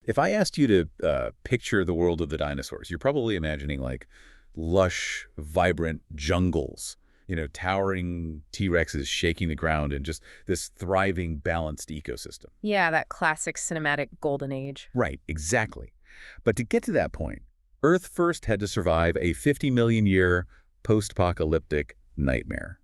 If I asked you to picture the world of the dinosaurs, you're probably imagining like lush, vibrant jungles, towering T-Rexes shaking the ground and just this thriving, balanced ecosystem. Yeah, that classic cinematic golden age. Right, exactly. But to get to that point, Earth first had to survive a 50 million year post-apocalyptic nightmare.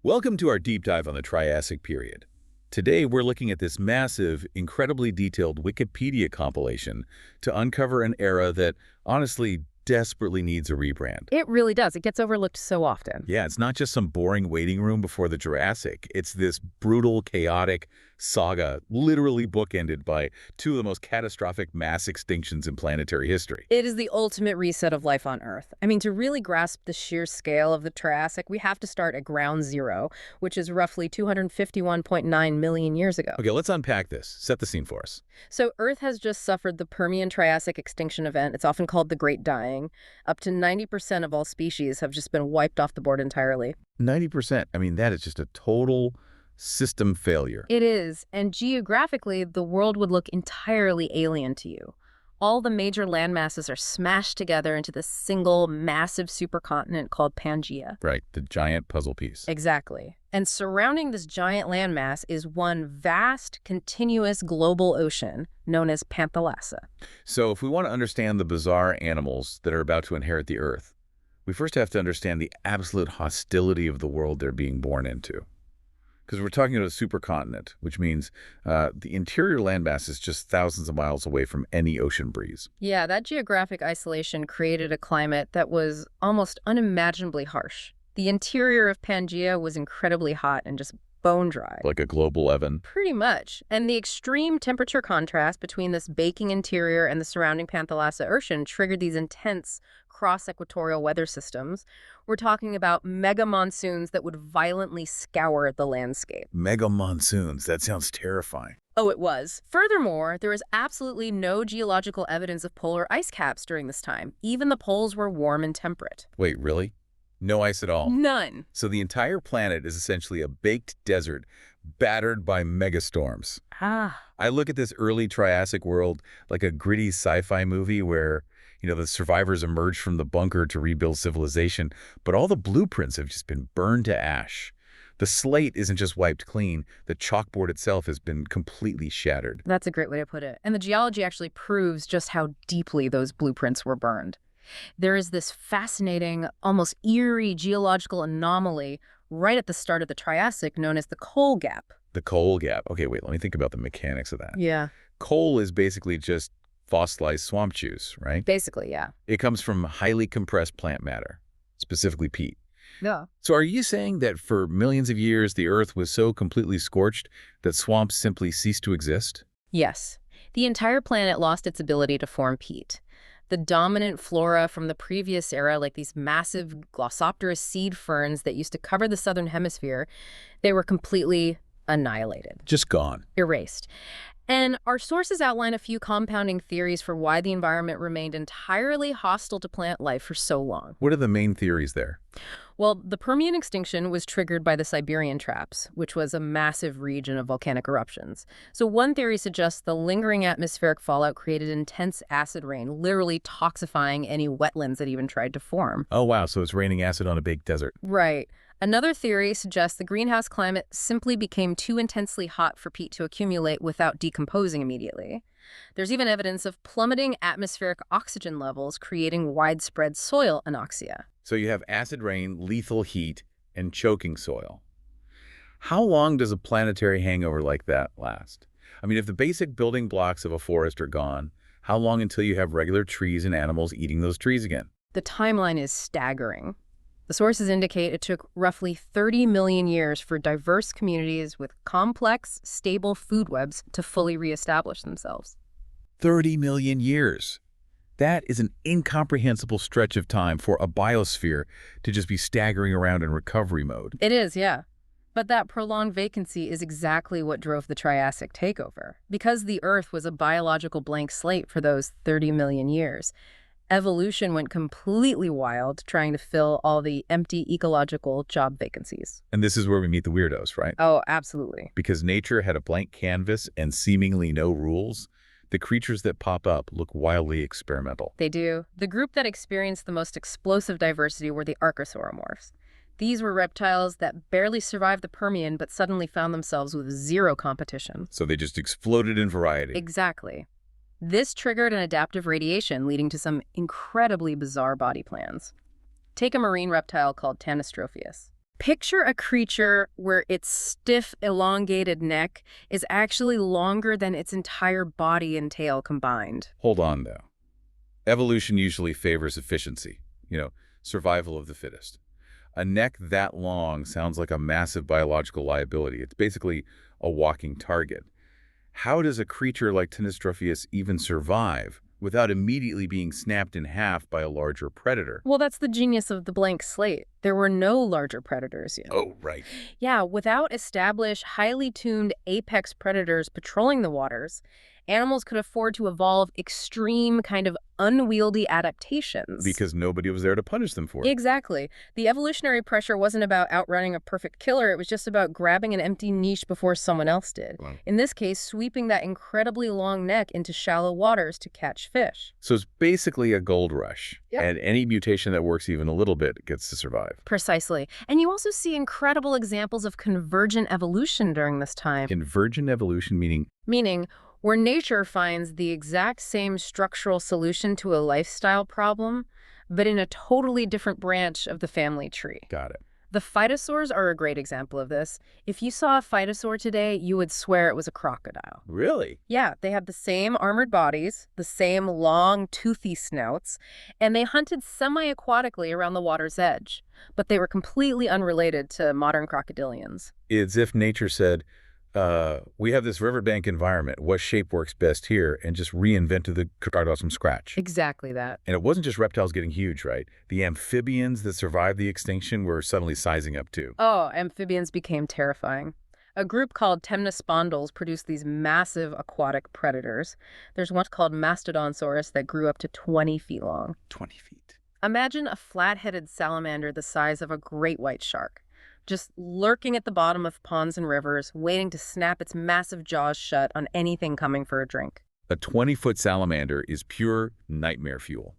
Welcome to our deep dive on the Triassic period. Today, we're looking at this massive, incredibly detailed Wikipedia compilation to uncover an era that, honestly, desperately needs a rebrand. It really does. It gets overlooked so often. Yeah, it's not just some boring waiting room before the Jurassic. It's this brutal, chaotic saga, literally bookended by two of the most catastrophic mass extinctions in planetary history. It is the ultimate reset of life on Earth. I mean, to really grasp the sheer scale of the Triassic, we have to start at ground zero, which is roughly 251.9 million years ago. Okay, let's unpack this. Set the scene for us. So Earth has just suffered the Permian-Triassic extinction event. It's often called the Great Dying. Up to 90% of all species have just been wiped off the board entirely. 90%. I mean, that is just a total system failure. It is, and geographically, the world would look entirely alien to you. All the major landmasses are smashed together into this single, massive supercontinent called Pangaea. Right, the giant puzzle piece. Exactly. And surrounding this giant landmass is one vast, continuous global ocean known as Panthalassa. So if we want to understand the bizarre animals that are about to inherit the Earth, we first have to understand the absolute hostility of the world they're being born into. Because we're talking about a supercontinent, which means the interior landmass is just thousands of miles away from any ocean breeze. Yeah, that geographic isolation created a climate that was almost unimaginably harsh. The interior of Pangaea was incredibly hot and just bone dry. Like a global oven. Pretty much. And the extreme temperature contrast between this baking interior and the surrounding Panthalassa Ocean triggered these intense cross-equatorial weather systems. We're talking about mega monsoons that would violently scour the landscape. Mega monsoons. That sounds terrifying. Oh, it was. Furthermore, there is absolutely no geological evidence of polar ice caps during this time. Even the poles were warm and temperate. Wait, really? No ice at all? None. So the entire planet is essentially a baked desert, battered by megastorms. I look at this early Triassic world like a gritty sci-fi movie where, the survivors emerge from the bunker to rebuild civilization, but all the blueprints have just been burned to ash. The slate isn't just wiped clean, the chalkboard itself has been completely shattered. That's a great way to put it. And the geology actually proves just how deeply those blueprints were burned. There is this fascinating, almost eerie geological anomaly right at the start of the Triassic known as the coal gap. The coal gap. Okay, wait, let me think about the mechanics of that. Yeah. Coal is basically just fossilized swamp juice, right? Basically, yeah. It comes from highly compressed plant matter, specifically peat. Yeah. So are you saying that for millions of years, the Earth was so completely scorched that swamps simply ceased to exist? Yes. The entire planet lost its ability to form peat. The dominant flora from the previous era, like these massive Glossopteris seed ferns that used to cover the southern hemisphere, they were completely annihilated. Just gone. Erased. And our sources outline a few compounding theories for why the environment remained entirely hostile to plant life for so long. What are the main theories there? Well, the Permian extinction was triggered by the Siberian traps, which was a massive region of volcanic eruptions. So one theory suggests the lingering atmospheric fallout created intense acid rain, literally toxifying any wetlands that even tried to form. Oh, wow. So it's raining acid on a baked desert. Right. Another theory suggests the greenhouse climate simply became too intensely hot for peat to accumulate without decomposing immediately. There's even evidence of plummeting atmospheric oxygen levels, creating widespread soil anoxia. So you have acid rain, lethal heat, and choking soil. How long does a planetary hangover like that last? I mean, if the basic building blocks of a forest are gone, how long until you have regular trees and animals eating those trees again? The timeline is staggering. The sources indicate it took roughly 30 million years for diverse communities with complex, stable food webs to fully reestablish themselves. 30 million years. That is an incomprehensible stretch of time for a biosphere to just be staggering around in recovery mode. It is, yeah. But that prolonged vacancy is exactly what drove the Triassic takeover. Because the Earth was a biological blank slate for those 30 million years, evolution went completely wild trying to fill all the empty ecological job vacancies. And this is where we meet the weirdos, right? Oh, absolutely. Because nature had a blank canvas and seemingly no rules. The creatures that pop up look wildly experimental. They do. The group that experienced the most explosive diversity were the archosauromorphs. These were reptiles that barely survived the Permian but suddenly found themselves with zero competition. So they just exploded in variety. Exactly. This triggered an adaptive radiation, leading to some incredibly bizarre body plans. Take a marine reptile called Tanystropheus. Picture a creature where its stiff, elongated neck is actually longer than its entire body and tail combined. Hold on, though. Evolution usually favors efficiency, survival of the fittest. A neck that long sounds like a massive biological liability. It's basically a walking target. How does a creature like Tanystropheus even survive without immediately being snapped in half by a larger predator? Well, that's the genius of the blank slate. There were no larger predators yet. Oh, right. Yeah, without established, highly tuned apex predators patrolling the waters, animals could afford to evolve extreme, kind of unwieldy adaptations. Because nobody was there to punish them for it. Exactly. The evolutionary pressure wasn't about outrunning a perfect killer. It was just about grabbing an empty niche before someone else did. Wow. In this case, sweeping that incredibly long neck into shallow waters to catch fish. So it's basically a gold rush. Yep. And any mutation that works even a little bit gets to survive. Precisely. And you also see incredible examples of convergent evolution during this time. Convergent evolution meaning? Meaning, where nature finds the exact same structural solution to a lifestyle problem, but in a totally different branch of the family tree. Got it. The phytosaurs are a great example of this. If you saw a phytosaur today, you would swear it was a crocodile. Really? Yeah, they had the same armored bodies, the same long, toothy snouts, and they hunted semi-aquatically around the water's edge. But they were completely unrelated to modern crocodilians. It's as if nature said, we have this riverbank environment. What shape works best here? And just reinvented the crocodiles from scratch. Exactly that. And it wasn't just reptiles getting huge, right? The amphibians that survived the extinction were suddenly sizing up too. Oh, amphibians became terrifying. A group called temnospondyls produced these massive aquatic predators. There's one called Mastodonsaurus that grew up to 20 feet long. 20 feet. Imagine a flat-headed salamander the size of a great white shark, just lurking at the bottom of ponds and rivers, waiting to snap its massive jaws shut on anything coming for a drink. A 20-foot salamander is pure nightmare fuel.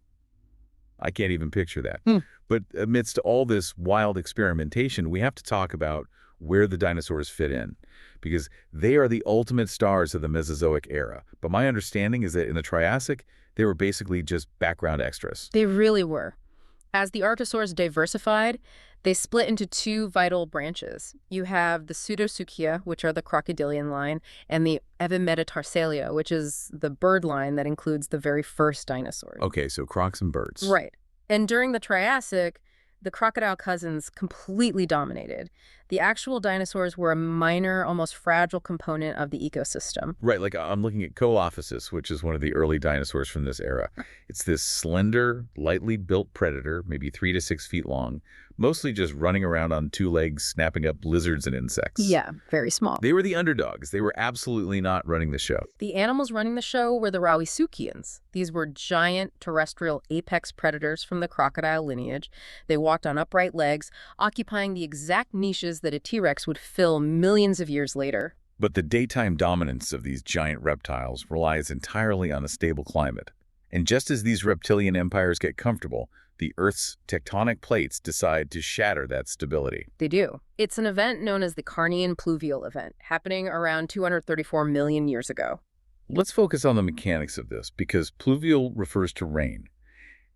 I can't even picture that. But amidst all this wild experimentation, we have to talk about where the dinosaurs fit in, because they are the ultimate stars of the Mesozoic era. But my understanding is that in the Triassic, they were basically just background extras. They really were. As the archosaurs diversified, they split into two vital branches. You have the Pseudosuchia, which are the crocodilian line, and the Evimettatarsalia, which is the bird line that includes the very first dinosaurs. Okay, so crocs and birds. Right. And during the Triassic, the crocodile cousins completely dominated. The actual dinosaurs were a minor, almost fragile component of the ecosystem. Right, like I'm looking at Colophysis, which is one of the early dinosaurs from this era. It's this slender, lightly built predator, maybe 3 to 6 feet long, mostly just running around on 2 legs, snapping up lizards and insects. Yeah, very small. They were the underdogs. They were absolutely not running the show. The animals running the show were the Rauisuchians. These were giant terrestrial apex predators from the crocodile lineage. They walked on upright legs, occupying the exact niches that a T-Rex would fill millions of years later. But the daytime dominance of these giant reptiles relies entirely on a stable climate. And just as these reptilian empires get comfortable, the Earth's tectonic plates decide to shatter that stability. They do. It's an event known as the Carnian pluvial event, happening around 234 million years ago. Let's focus on the mechanics of this, because pluvial refers to rain.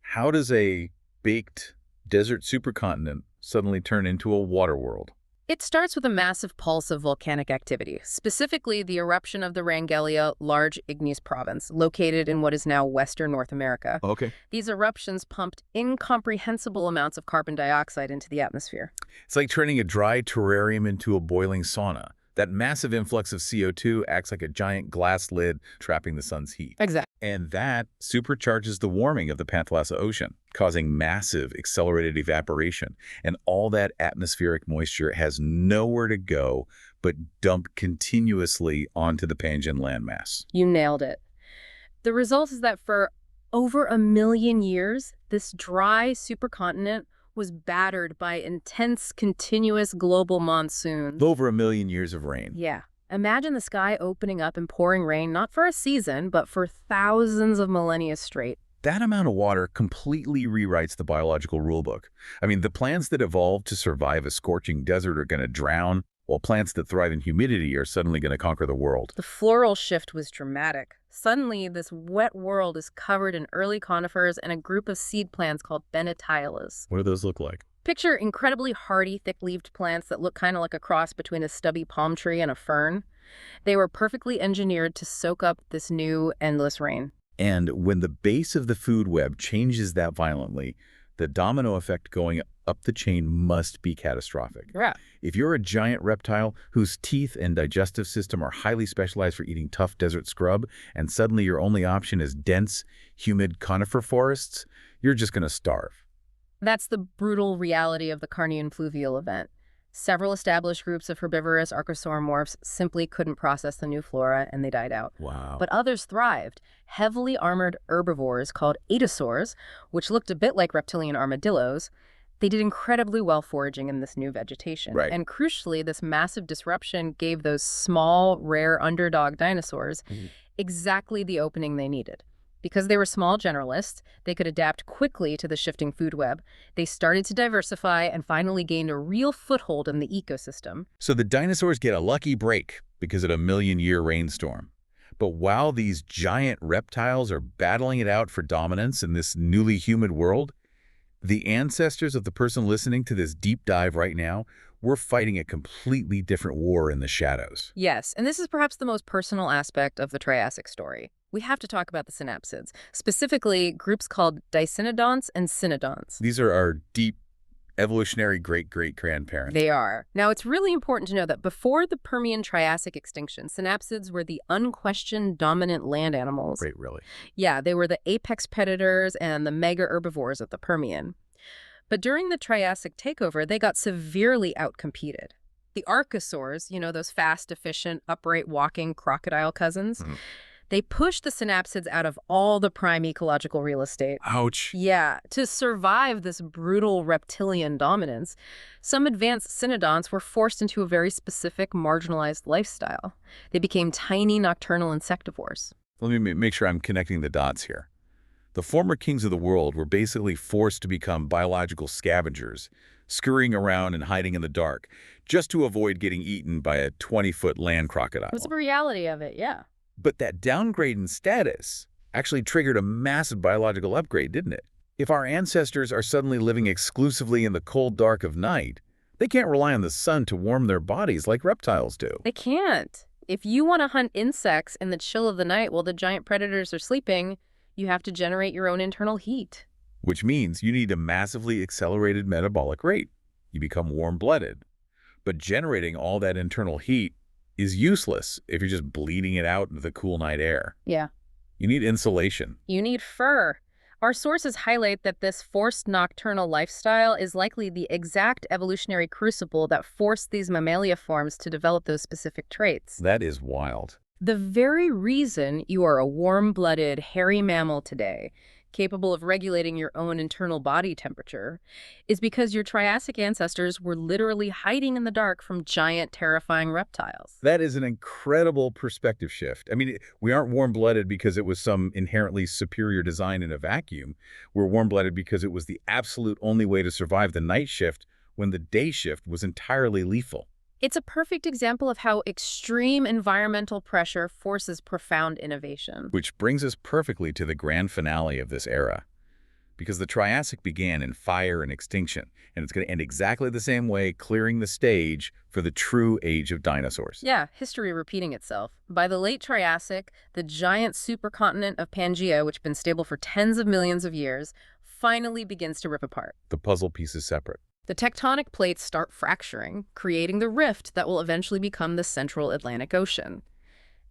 How does a baked desert supercontinent suddenly turn into a water world? It starts with a massive pulse of volcanic activity, specifically the eruption of the Wrangellia Large Igneous Province, located in what is now Western North America. Okay. These eruptions pumped incomprehensible amounts of carbon dioxide into the atmosphere. It's like turning a dry terrarium into a boiling sauna. That massive influx of CO2 acts like a giant glass lid trapping the sun's heat. Exactly. And that supercharges the warming of the Panthalassa Ocean, causing massive accelerated evaporation. And all that atmospheric moisture has nowhere to go but dump continuously onto the Pangaean landmass. You nailed it. The result is that for over 1 million years, this dry supercontinent was battered by intense, continuous global monsoons. Over 1 million years of rain. Yeah. Imagine the sky opening up and pouring rain, not for a season, but for thousands of millennia straight. That amount of water completely rewrites the biological rulebook. I mean, the plants that evolved to survive a scorching desert are going to drown, while plants that thrive in humidity are suddenly going to conquer the world. The floral shift was dramatic. Suddenly, this wet world is covered in early conifers and a group of seed plants called Bennetylas. What do those look like? Picture incredibly hardy, thick-leaved plants that look kind of like a cross between a stubby palm tree and a fern. They were perfectly engineered to soak up this new, endless rain. And when the base of the food web changes that violently, the domino effect going up the chain must be catastrophic. Yeah. If you're a giant reptile whose teeth and digestive system are highly specialized for eating tough desert scrub, and suddenly your only option is dense, humid conifer forests, you're just going to starve. That's the brutal reality of the Carnian fluvial event. Several established groups of herbivorous archosauromorphs simply couldn't process the new flora and they died out. Wow. But others thrived. Heavily armored herbivores called atosaurs, which looked a bit like reptilian armadillos, they did incredibly well foraging in this new vegetation. Right. And crucially, this massive disruption gave those small, rare underdog dinosaurs exactly the opening they needed. Because they were small generalists, they could adapt quickly to the shifting food web. They started to diversify and finally gained a real foothold in the ecosystem. So the dinosaurs get a lucky break because of a million-year rainstorm. But while these giant reptiles are battling it out for dominance in this newly humid world, the ancestors of the person listening to this deep dive right now, we're fighting a completely different war in the shadows. Yes, and this is perhaps the most personal aspect of the Triassic story. We have to talk about the synapsids, specifically groups called dicynodonts and cynodonts. These are our deep evolutionary great-great-grandparents. They are. Now, it's really important to know that before the Permian-Triassic extinction, synapsids were the unquestioned dominant land animals. Wait, really? Yeah, they were the apex predators and the mega herbivores of the Permian. But during the Triassic takeover, they got severely outcompeted. The archosaurs, you know, those fast, efficient, upright walking crocodile cousins, they pushed the synapsids out of all the prime ecological real estate. Ouch. Yeah, to survive this brutal reptilian dominance, some advanced cynodonts were forced into a very specific marginalized lifestyle. They became tiny nocturnal insectivores. Let me make sure I'm connecting the dots here. The former kings of the world were basically forced to become biological scavengers, scurrying around and hiding in the dark, just to avoid getting eaten by a 20-foot land crocodile. That's the reality of it, yeah. But that downgrade in status actually triggered a massive biological upgrade, didn't it? If our ancestors are suddenly living exclusively in the cold dark of night, they can't rely on the sun to warm their bodies like reptiles do. They can't. If you want to hunt insects in the chill of the night while the giant predators are sleeping, you have to generate your own internal heat. Which means you need a massively accelerated metabolic rate. You become warm-blooded. But generating all that internal heat is useless if you're just bleeding it out into the cool night air. Yeah. You need insulation. You need fur. Our sources highlight that this forced nocturnal lifestyle is likely the exact evolutionary crucible that forced these mammalia forms to develop those specific traits. That is wild. The very reason you are a warm-blooded, hairy mammal today, capable of regulating your own internal body temperature, is because your Triassic ancestors were literally hiding in the dark from giant, terrifying reptiles. That is an incredible perspective shift. I mean, we aren't warm-blooded because it was some inherently superior design in a vacuum. We're warm-blooded because it was the absolute only way to survive the night shift when the day shift was entirely lethal. It's a perfect example of how extreme environmental pressure forces profound innovation. Which brings us perfectly to the grand finale of this era. Because the Triassic began in fire and extinction, and it's going to end exactly the same way, clearing the stage for the true age of dinosaurs. Yeah, history repeating itself. By the late Triassic, the giant supercontinent of Pangaea, which had been stable for tens of millions of years, finally begins to rip apart. The puzzle pieces separate. The tectonic plates start fracturing, creating the rift that will eventually become the central Atlantic Ocean.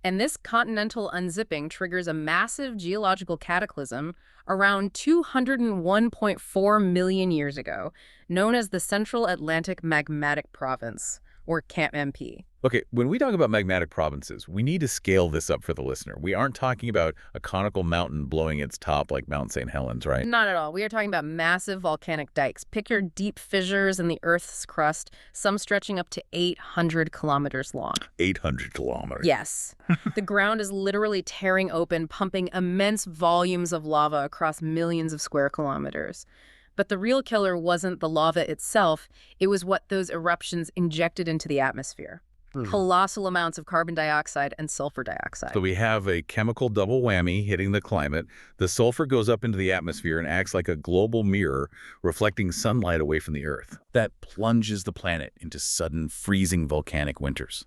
And this continental unzipping triggers a massive geological cataclysm around 201.4 million years ago, known as the Central Atlantic Magmatic Province, or CAMP-MP. Okay, when we talk about magmatic provinces, we need to scale this up for the listener. We aren't talking about a conical mountain blowing its top like Mount St. Helens, right? Not at all. We are talking about massive volcanic dikes. Picture deep fissures in the Earth's crust, some stretching up to 800 kilometers long. 800 kilometers. Yes. The ground is literally tearing open, pumping immense volumes of lava across millions of square kilometers. But the real killer wasn't the lava itself, it was what those eruptions injected into the atmosphere. Colossal amounts of carbon dioxide and sulfur dioxide. So we have a chemical double whammy hitting the climate. The sulfur goes up into the atmosphere and acts like a global mirror, reflecting sunlight away from the Earth. That plunges the planet into sudden freezing volcanic winters.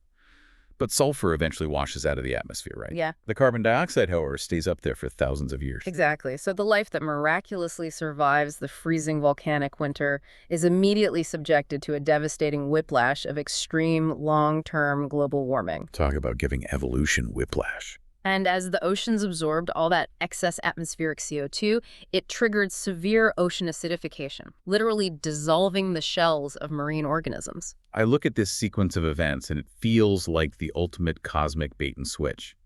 But sulfur eventually washes out of the atmosphere, right? Yeah. The carbon dioxide, however, stays up there for thousands of years. Exactly. So the life that miraculously survives the freezing volcanic winter is immediately subjected to a devastating whiplash of extreme long-term global warming. Talk about giving evolution whiplash. And as the oceans absorbed all that excess atmospheric CO2, it triggered severe ocean acidification, literally dissolving the shells of marine organisms. I look at this sequence of events and it feels like the ultimate cosmic bait and switch.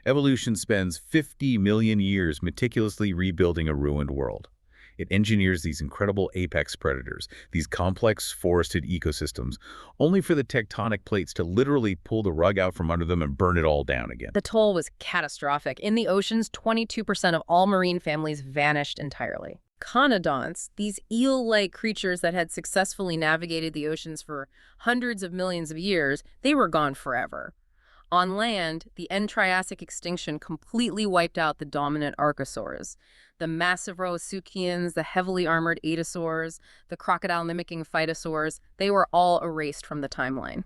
Evolution spends 50 million years meticulously rebuilding a ruined world. It engineers these incredible apex predators, these complex forested ecosystems, only for the tectonic plates to literally pull the rug out from under them and burn it all down again. The toll was catastrophic. In the oceans, 22% of all marine families vanished entirely. Conodonts, these eel-like creatures that had successfully navigated the oceans for hundreds of millions of years, they were gone forever. On land, the end Triassic extinction completely wiped out the dominant archosaurs. The massive Roosuchians, the heavily armored atosaurs, the crocodile-mimicking phytosaurs, they were all erased from the timeline.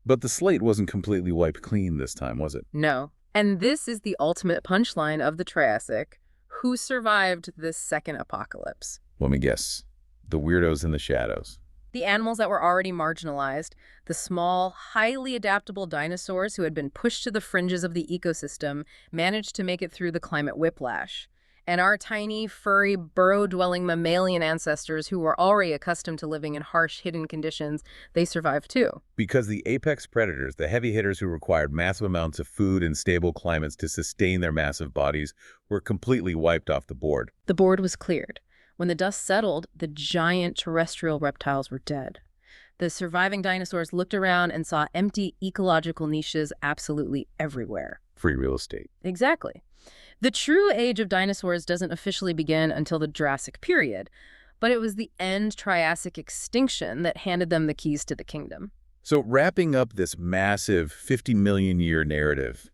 But the slate wasn't completely wiped clean this time, was it? No. And this is the ultimate punchline of the Triassic. Who survived this second apocalypse? Let me guess. The weirdos in the shadows. The animals that were already marginalized, the small, highly adaptable dinosaurs who had been pushed to the fringes of the ecosystem, managed to make it through the climate whiplash. And our tiny, furry, burrow-dwelling mammalian ancestors who were already accustomed to living in harsh, hidden conditions, they survived too. Because the apex predators, the heavy hitters who required massive amounts of food and stable climates to sustain their massive bodies, were completely wiped off the board. The board was cleared. When the dust settled, the giant terrestrial reptiles were dead. The surviving dinosaurs looked around and saw empty ecological niches absolutely everywhere. Free real estate. Exactly. The true age of dinosaurs doesn't officially begin until the Jurassic period, but it was the end Triassic extinction that handed them the keys to the kingdom. So wrapping up this massive 50 million year narrative,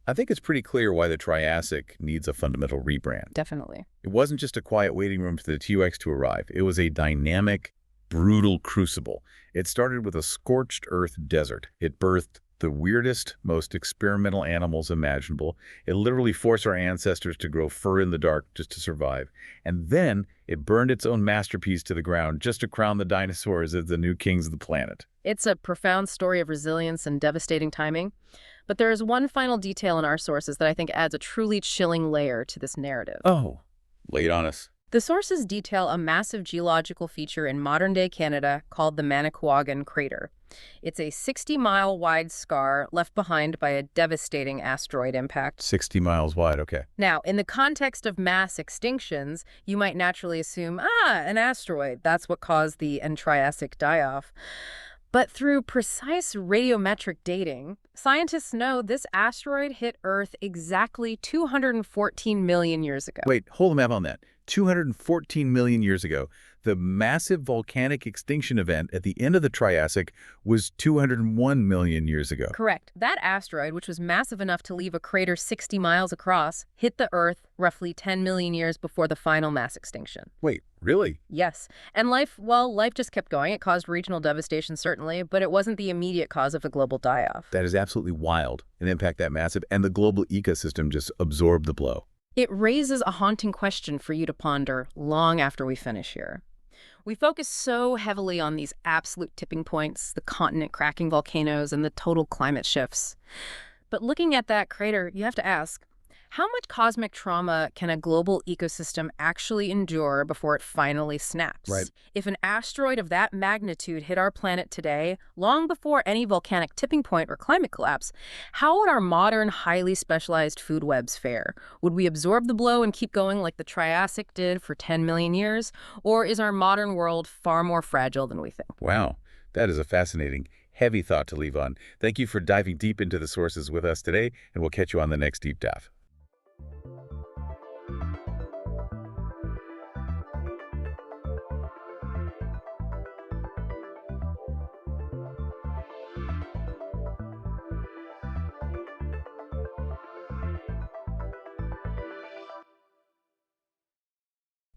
I think it's pretty clear why the Triassic needs a fundamental rebrand. Definitely. It wasn't just a quiet waiting room for the T-Rex to arrive. It was a dynamic, brutal crucible. It started with a scorched earth desert. It birthed the weirdest, most experimental animals imaginable. It literally forced our ancestors to grow fur in the dark just to survive. And then it burned its own masterpiece to the ground just to crown the dinosaurs as the new kings of the planet. It's a profound story of resilience and devastating timing. But there is one final detail in our sources that I think adds a truly chilling layer to this narrative. Oh, lay it on us. The sources detail a massive geological feature in modern-day Canada called the Manicouagan Crater. It's a 60-mile-wide scar left behind by a devastating asteroid impact. 60 miles wide, okay. Now, in the context of mass extinctions, you might naturally assume, an asteroid. That's what caused the end Triassic die-off. But through precise radiometric dating, scientists know this asteroid hit Earth exactly 214 million years ago. Wait, hold the map on that. 214 million years ago, the massive volcanic extinction event at the end of the Triassic was 201 million years ago. Correct. That asteroid, which was massive enough to leave a crater 60 miles across, hit the Earth roughly 10 million years before the final mass extinction. Wait, really? Yes. And life just kept going. It caused regional devastation, certainly, but it wasn't the immediate cause of the global die-off. That is absolutely wild, an impact that massive, and the global ecosystem just absorbed the blow. It raises a haunting question for you to ponder long after we finish here. We focus so heavily on these absolute tipping points, the continent-cracking volcanoes, and the total climate shifts. But looking at that crater, you have to ask, How much cosmic trauma can a global ecosystem actually endure before it finally Right. snaps? If an asteroid of that magnitude hit our planet today, long before any volcanic tipping point or climate collapse, how would our modern, highly specialized food webs fare? Would we absorb the blow and keep going like the Triassic did for 10 million years? Or is our modern world far more fragile than we think? Wow, that is a fascinating, heavy thought to leave on. Thank you for diving deep into the sources with us today, and we'll catch you on the next deep dive.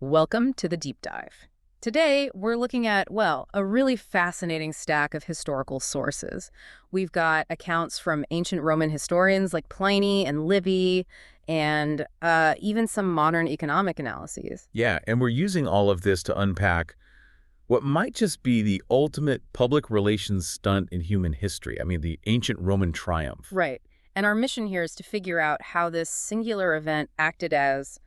Welcome to the Deep Dive. Today, we're looking at, well, a really fascinating stack of historical sources. We've got accounts from ancient Roman historians like Pliny and Livy, and even some modern economic analyses. Yeah, and we're using all of this to unpack what might just be the ultimate public relations stunt in human history. I mean, the ancient Roman triumph. Right. And our mission here is to figure out how this singular event acted as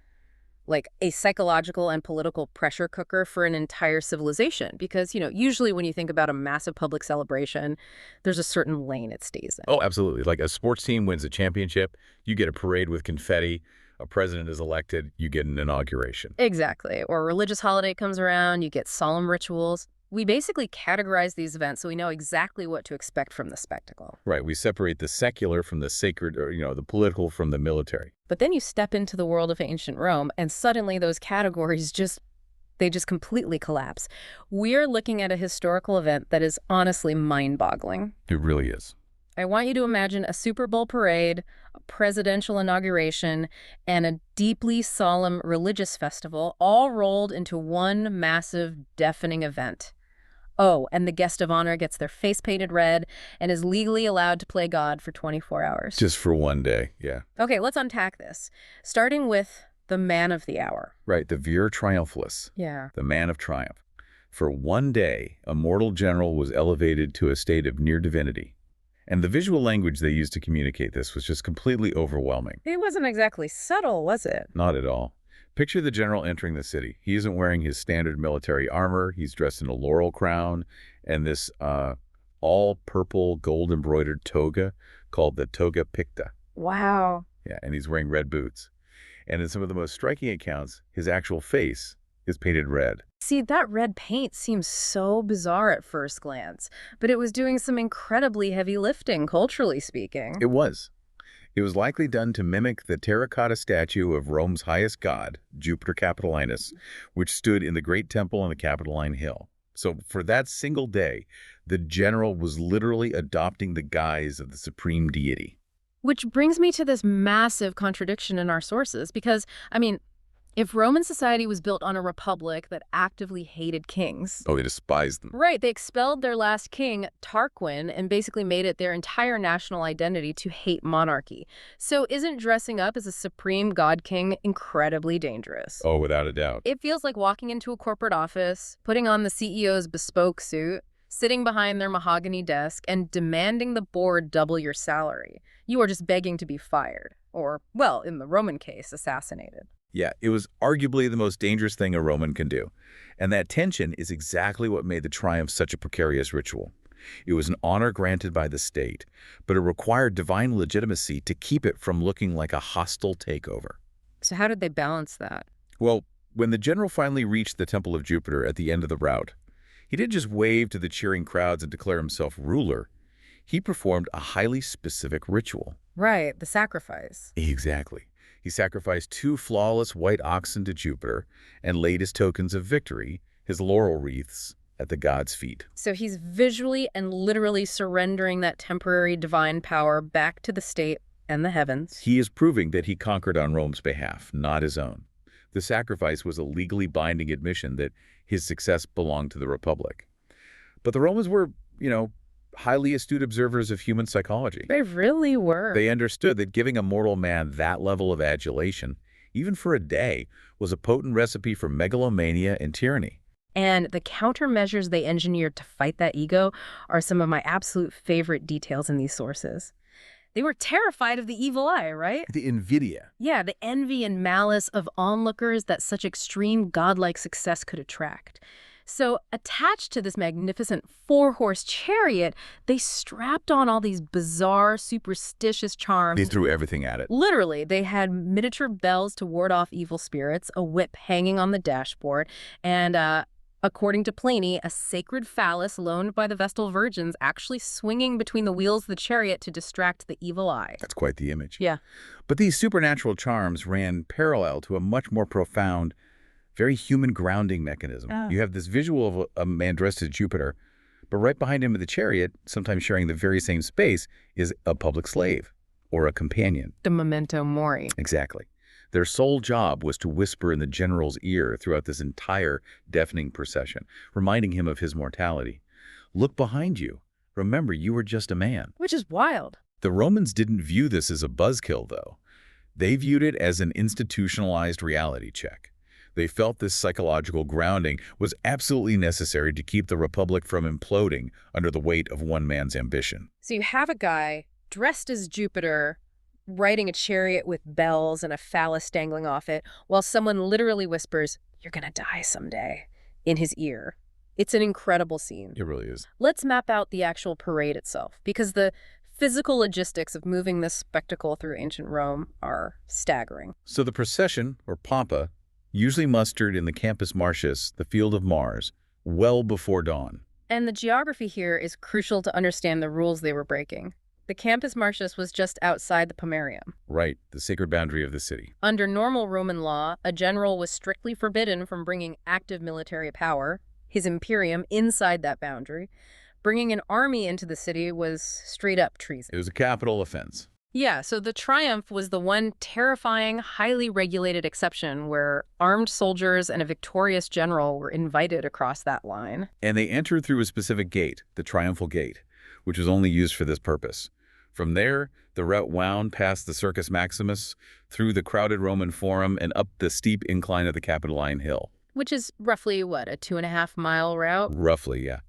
like a psychological and political pressure cooker for an entire civilization. Because, usually when you think about a massive public celebration, there's a certain lane it stays in. Oh, absolutely. Like a sports team wins a championship, you get a parade with confetti. A president is elected, you get an inauguration. Exactly. Or a religious holiday comes around, you get solemn rituals. We basically categorize these events so we know exactly what to expect from the spectacle. Right, we separate the secular from the sacred, or, the political from the military. But then you step into the world of ancient Rome, and suddenly those categories they just completely collapse. We're looking at a historical event that is honestly mind-boggling. It really is. I want you to imagine a Super Bowl parade, a presidential inauguration, and a deeply solemn religious festival all rolled into one massive, deafening event. Oh, and the guest of honor gets their face painted red and is legally allowed to play God for 24 hours. Just for one day, yeah. Okay, let's unpack this, starting with the man of the hour. Right, the Vir Triumphalis, Yeah. the man of triumph. For one day, a mortal general was elevated to a state of near divinity. And the visual language they used to communicate this was just completely overwhelming. It wasn't exactly subtle, was it? Not at all. Picture the general entering the city. He isn't wearing his standard military armor. He's dressed in a laurel crown and this all-purple gold-embroidered toga called the toga picta. Wow. Yeah, and he's wearing red boots. And in some of the most striking accounts, his actual face is painted red. See, that red paint seems so bizarre at first glance, but it was doing some incredibly heavy lifting, culturally speaking. It was. It was likely done to mimic the terracotta statue of Rome's highest god, Jupiter Capitolinus, which stood in the Great Temple on the Capitoline Hill. So for that single day, the general was literally adopting the guise of the supreme deity. Which brings me to this massive contradiction in our sources, because, if Roman society was built on a republic that actively hated kings. Oh, they despised them. Right, they expelled their last king, Tarquin, and basically made it their entire national identity to hate monarchy. So isn't dressing up as a supreme god king incredibly dangerous? Oh, without a doubt. It feels like walking into a corporate office, putting on the CEO's bespoke suit, sitting behind their mahogany desk, and demanding the board double your salary. You are just begging to be fired. Or, well, in the Roman case, assassinated. Yeah, it was arguably the most dangerous thing a Roman can do. And that tension is exactly what made the triumph such a precarious ritual. It was an honor granted by the state, but it required divine legitimacy to keep it from looking like a hostile takeover. So how did they balance that? Well, when the general finally reached the Temple of Jupiter at the end of the route, he didn't just wave to the cheering crowds and declare himself ruler. He performed a highly specific ritual. Right, the sacrifice. Exactly. He sacrificed 2 flawless white oxen to Jupiter and laid his tokens of victory, his laurel wreaths, at the god's feet. So he's visually and literally surrendering that temporary divine power back to the state and the heavens. He is proving that he conquered on Rome's behalf, not his own. The sacrifice was a legally binding admission that his success belonged to the Republic. But the Romans were, highly astute observers of human psychology. They really were. They understood that giving a mortal man that level of adulation, even for a day, was a potent recipe for megalomania and tyranny. And the countermeasures they engineered to fight that ego are some of my absolute favorite details in these sources. They were terrified of the evil eye, right? The Nvidia. Yeah, the envy and malice of onlookers that such extreme godlike success could attract. So attached to this magnificent four-horse chariot, they strapped on all these bizarre, superstitious charms. They threw everything at it. Literally, they had miniature bells to ward off evil spirits, a whip hanging on the dashboard, and according to Pliny, a sacred phallus loaned by the Vestal Virgins actually swinging between the wheels of the chariot to distract the evil eye. That's quite the image. Yeah. But these supernatural charms ran parallel to a much more profound, very human grounding mechanism. You have this visual of a man dressed as Jupiter, but right behind him in the chariot, sometimes sharing the very same space, is a public slave or a companion. The memento mori. Exactly. Their sole job was to whisper in the general's ear throughout this entire deafening procession, reminding him of his mortality. Look behind you. Remember, you were just a man. Which is wild. The Romans didn't view this as a buzzkill, though. They viewed it as an institutionalized reality check. They felt this psychological grounding was absolutely necessary to keep the Republic from imploding under the weight of one man's ambition. So you have a guy dressed as Jupiter, riding a chariot with bells and a phallus dangling off it, while someone literally whispers, "You're gonna die someday," in his ear. It's an incredible scene. It really is. Let's map out the actual parade itself, because the physical logistics of moving this spectacle through ancient Rome are staggering. So the procession, or pompa, usually mustered in the Campus Martius, the Field of Mars, well before dawn. And the geography here is crucial to understand the rules they were breaking. The Campus Martius was just outside the Pomerium. Right, the sacred boundary of the city. Under normal Roman law, a general was strictly forbidden from bringing active military power, his imperium, inside that boundary. Bringing an army into the city was straight-up treason. It was a capital offense. Yeah, so the Triumph was the one terrifying, highly regulated exception where armed soldiers and a victorious general were invited across that line. And they entered through a specific gate, the Triumphal Gate, which was only used for this purpose. From there, the route wound past the Circus Maximus, through the crowded Roman Forum, and up the steep incline of the Capitoline Hill. Which is roughly, what, a 2.5-mile route? Roughly, yeah.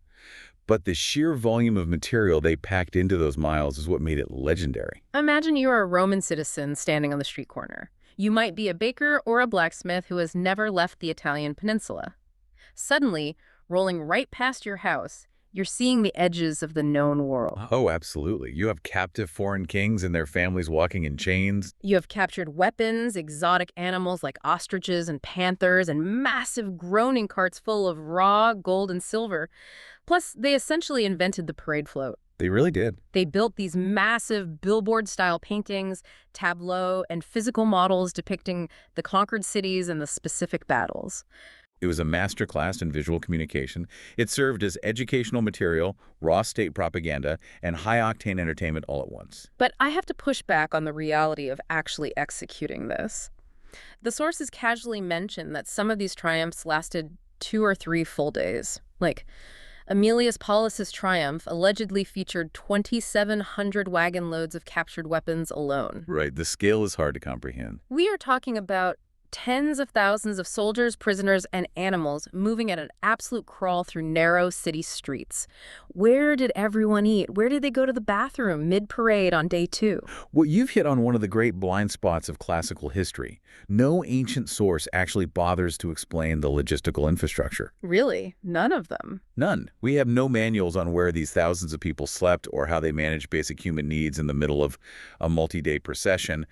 But the sheer volume of material they packed into those miles is what made it legendary. Imagine you're a Roman citizen standing on the street corner. You might be a baker or a blacksmith who has never left the Italian peninsula. Suddenly, rolling right past your house, you're seeing the edges of the known world. Oh, absolutely. You have captive foreign kings and their families walking in chains. You have captured weapons, exotic animals like ostriches and panthers, and massive groaning carts full of raw gold and silver. Plus, they essentially invented the parade float. They really did. They built these massive billboard-style paintings, tableaux, and physical models depicting the conquered cities and the specific battles. It was a masterclass in visual communication. It served as educational material, raw state propaganda, and high-octane entertainment all at once. But I have to push back on the reality of actually executing this. The sources casually mention that some of these triumphs lasted 2 or 3 full days. Like, Aemilius Paulus's triumph allegedly featured 2,700 wagon loads of captured weapons alone. Right, the scale is hard to comprehend. We are talking about tens of thousands of soldiers, prisoners, and animals moving at an absolute crawl through narrow city streets. Where did everyone eat? Where did they go to the bathroom mid-parade on day 2? Well, you've hit on one of the great blind spots of classical history. No ancient source actually bothers to explain the logistical infrastructure. Really? None of them? None. We have no manuals on where these thousands of people slept or how they managed basic human needs in the middle of a multi-day procession.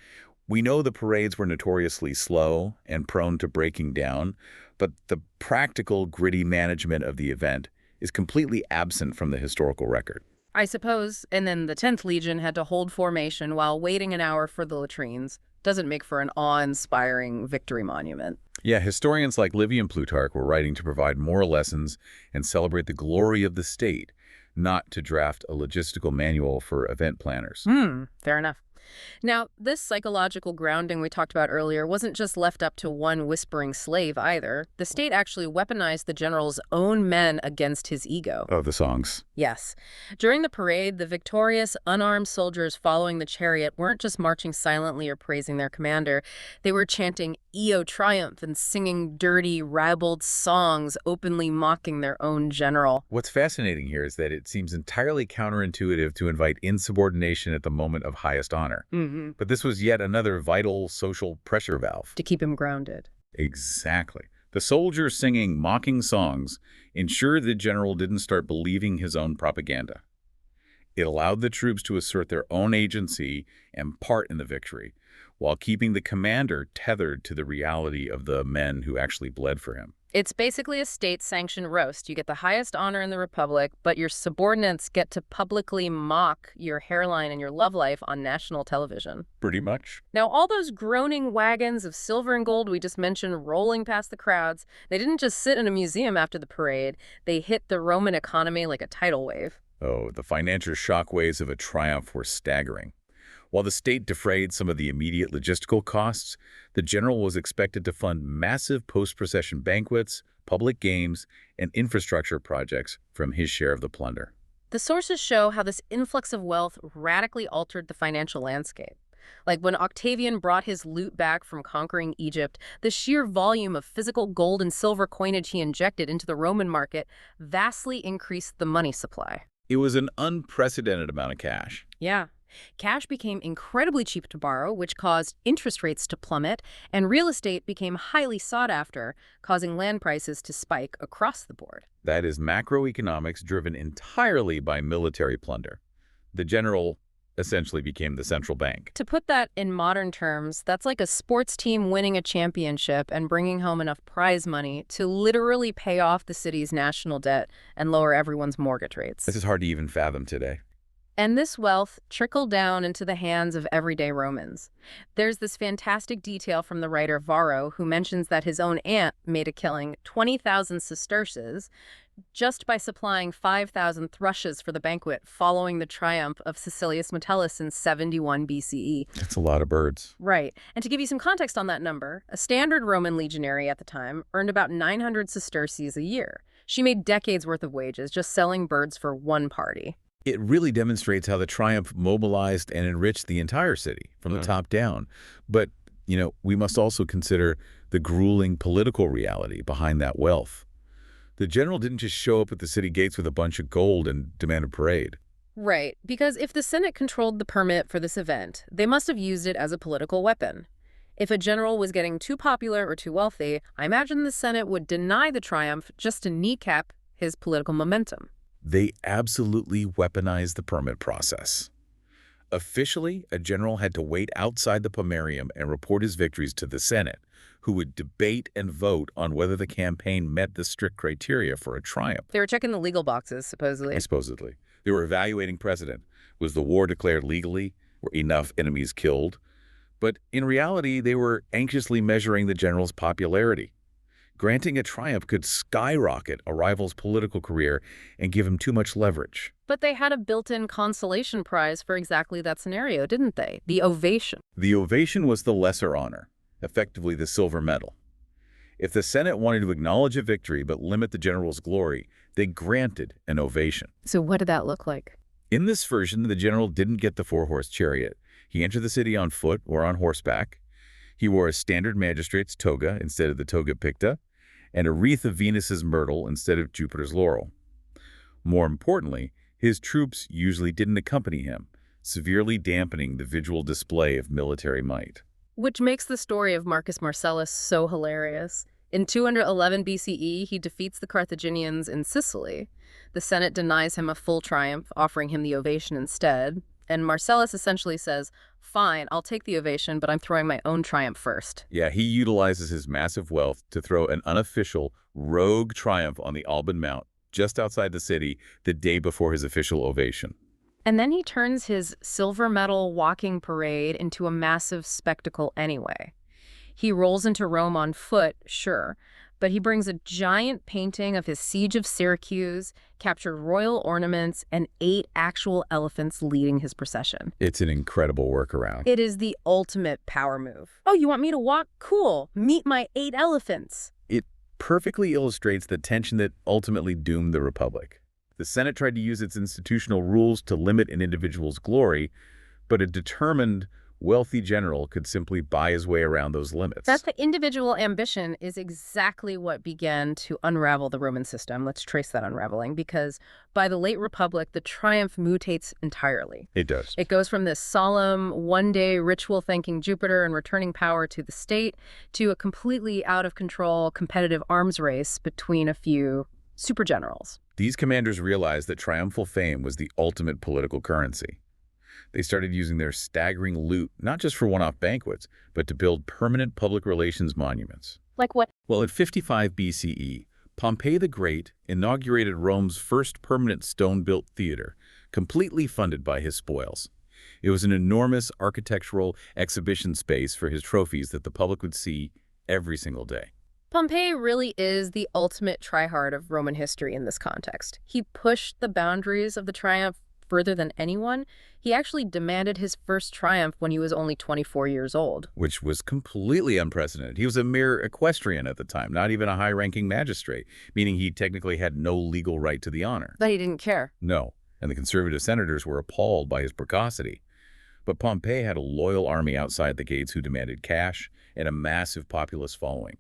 We know the parades were notoriously slow and prone to breaking down, but the practical, gritty management of the event is completely absent from the historical record. I suppose, and then the 10th Legion had to hold formation while waiting an hour for the latrines. Doesn't make for an awe-inspiring victory monument. Yeah, historians like Livy and Plutarch were writing to provide moral lessons and celebrate the glory of the state, not to draft a logistical manual for event planners. Fair enough. Now, this psychological grounding we talked about earlier wasn't just left up to one whispering slave either. The state actually weaponized the general's own men against his ego. Oh, the songs. Yes. During the parade, the victorious, unarmed soldiers following the chariot weren't just marching silently or praising their commander. They were chanting "Io Triumph" and singing dirty, ribald songs, openly mocking their own general. What's fascinating here is that it seems entirely counterintuitive to invite insubordination at the moment of highest honor. Mm-hmm. But this was yet another vital social pressure valve. To keep him grounded. Exactly. The soldiers singing mocking songs ensured the general didn't start believing his own propaganda. It allowed the troops to assert their own agency and part in the victory, while keeping the commander tethered to the reality of the men who actually bled for him. It's basically a state-sanctioned roast. You get the highest honor in the Republic, but your subordinates get to publicly mock your hairline and your love life on national television. Pretty much. Now, all those groaning wagons of silver and gold we just mentioned rolling past the crowds, they didn't just sit in a museum after the parade. They hit the Roman economy like a tidal wave. Oh, the financial shockwaves of a triumph were staggering. While the state defrayed some of the immediate logistical costs, the general was expected to fund massive post-procession banquets, public games, and infrastructure projects from his share of the plunder. The sources show how this influx of wealth radically altered the financial landscape. Like when Octavian brought his loot back from conquering Egypt, the sheer volume of physical gold and silver coinage he injected into the Roman market vastly increased the money supply. It was an unprecedented amount of cash. Yeah. Cash became incredibly cheap to borrow, which caused interest rates to plummet, and real estate became highly sought after, causing land prices to spike across the board. That is macroeconomics driven entirely by military plunder. The general essentially became the central bank. To put that in modern terms, that's like a sports team winning a championship and bringing home enough prize money to literally pay off the city's national debt and lower everyone's mortgage rates. This is hard to even fathom today. And this wealth trickled down into the hands of everyday Romans. There's this fantastic detail from the writer Varro, who mentions that his own aunt made a killing, 20,000 sesterces, just by supplying 5,000 thrushes for the banquet following the triumph of Caecilius Metellus in 71 BCE. That's a lot of birds. Right. And to give you some context on that number, a standard Roman legionary at the time earned about 900 sesterces a year. She made decades worth of wages just selling birds for one party. It really demonstrates how the triumph mobilized and enriched the entire city from the top down. But, we must also consider the grueling political reality behind that wealth. The general didn't just show up at the city gates with a bunch of gold and demand a parade. Right, because if the Senate controlled the permit for this event, they must have used it as a political weapon. If a general was getting too popular or too wealthy, I imagine the Senate would deny the triumph just to kneecap his political momentum. They absolutely weaponized the permit process. Officially, a general had to wait outside the pomerium and report his victories to the Senate, who would debate and vote on whether the campaign met the strict criteria for a triumph. They were checking the legal boxes, supposedly. Supposedly. They were evaluating precedent. Was the war declared legally? Were enough enemies killed? But in reality, they were anxiously measuring the general's popularity. Granting a triumph could skyrocket a rival's political career and give him too much leverage. But they had a built-in consolation prize for exactly that scenario, didn't they? The ovation. The ovation was the lesser honor, effectively the silver medal. If the Senate wanted to acknowledge a victory but limit the general's glory, they granted an ovation. So what did that look like? In this version, the general didn't get the four-horse chariot. He entered the city on foot or on horseback. He wore a standard magistrate's toga instead of the toga picta, and a wreath of Venus's myrtle instead of Jupiter's laurel. More importantly, his troops usually didn't accompany him, severely dampening the visual display of military might. Which makes the story of Marcus Marcellus so hilarious. In 211 BCE, he defeats the Carthaginians in Sicily. The Senate denies him a full triumph, offering him the ovation instead. And Marcellus essentially says, fine, I'll take the ovation, but I'm throwing my own triumph first. Yeah, he utilizes his massive wealth to throw an unofficial rogue triumph on the Alban Mount just outside the city the day before his official ovation. And then he turns his silver medal walking parade into a massive spectacle anyway. He rolls into Rome on foot, sure, But he brings a giant painting of his siege of Syracuse, captured royal ornaments, and 8 actual elephants leading his procession. It's an incredible workaround. It is the ultimate power move. Oh, you want me to walk? Cool. Meet my 8 elephants. It perfectly illustrates the tension that ultimately doomed the Republic. The Senate tried to use its institutional rules to limit an individual's glory, but a determined, wealthy general could simply buy his way around those limits. That the individual ambition is exactly what began to unravel the Roman system. Let's trace that unraveling, because by the late Republic, the triumph mutates entirely. It does. It goes from this solemn, one-day ritual thanking Jupiter and returning power to the state to a completely out-of-control competitive arms race between a few super generals. These commanders realized that triumphal fame was the ultimate political currency. They started using their staggering loot not just for one-off banquets, but to build permanent public relations monuments. Like what? Well, at 55 BCE, Pompey the Great inaugurated Rome's first permanent stone-built theater, completely funded by his spoils. It was an enormous architectural exhibition space for his trophies that the public would see every single day. Pompey really is the ultimate tryhard of Roman history in this context. He pushed the boundaries of the triumph further than anyone. He actually demanded his first triumph when he was only 24 years old. Which was completely unprecedented. He was a mere equestrian at the time, not even a high-ranking magistrate, meaning he technically had no legal right to the honor. But he didn't care. No, and the conservative senators were appalled by his precocity. But Pompey had a loyal army outside the gates who demanded cash and a massive populace following.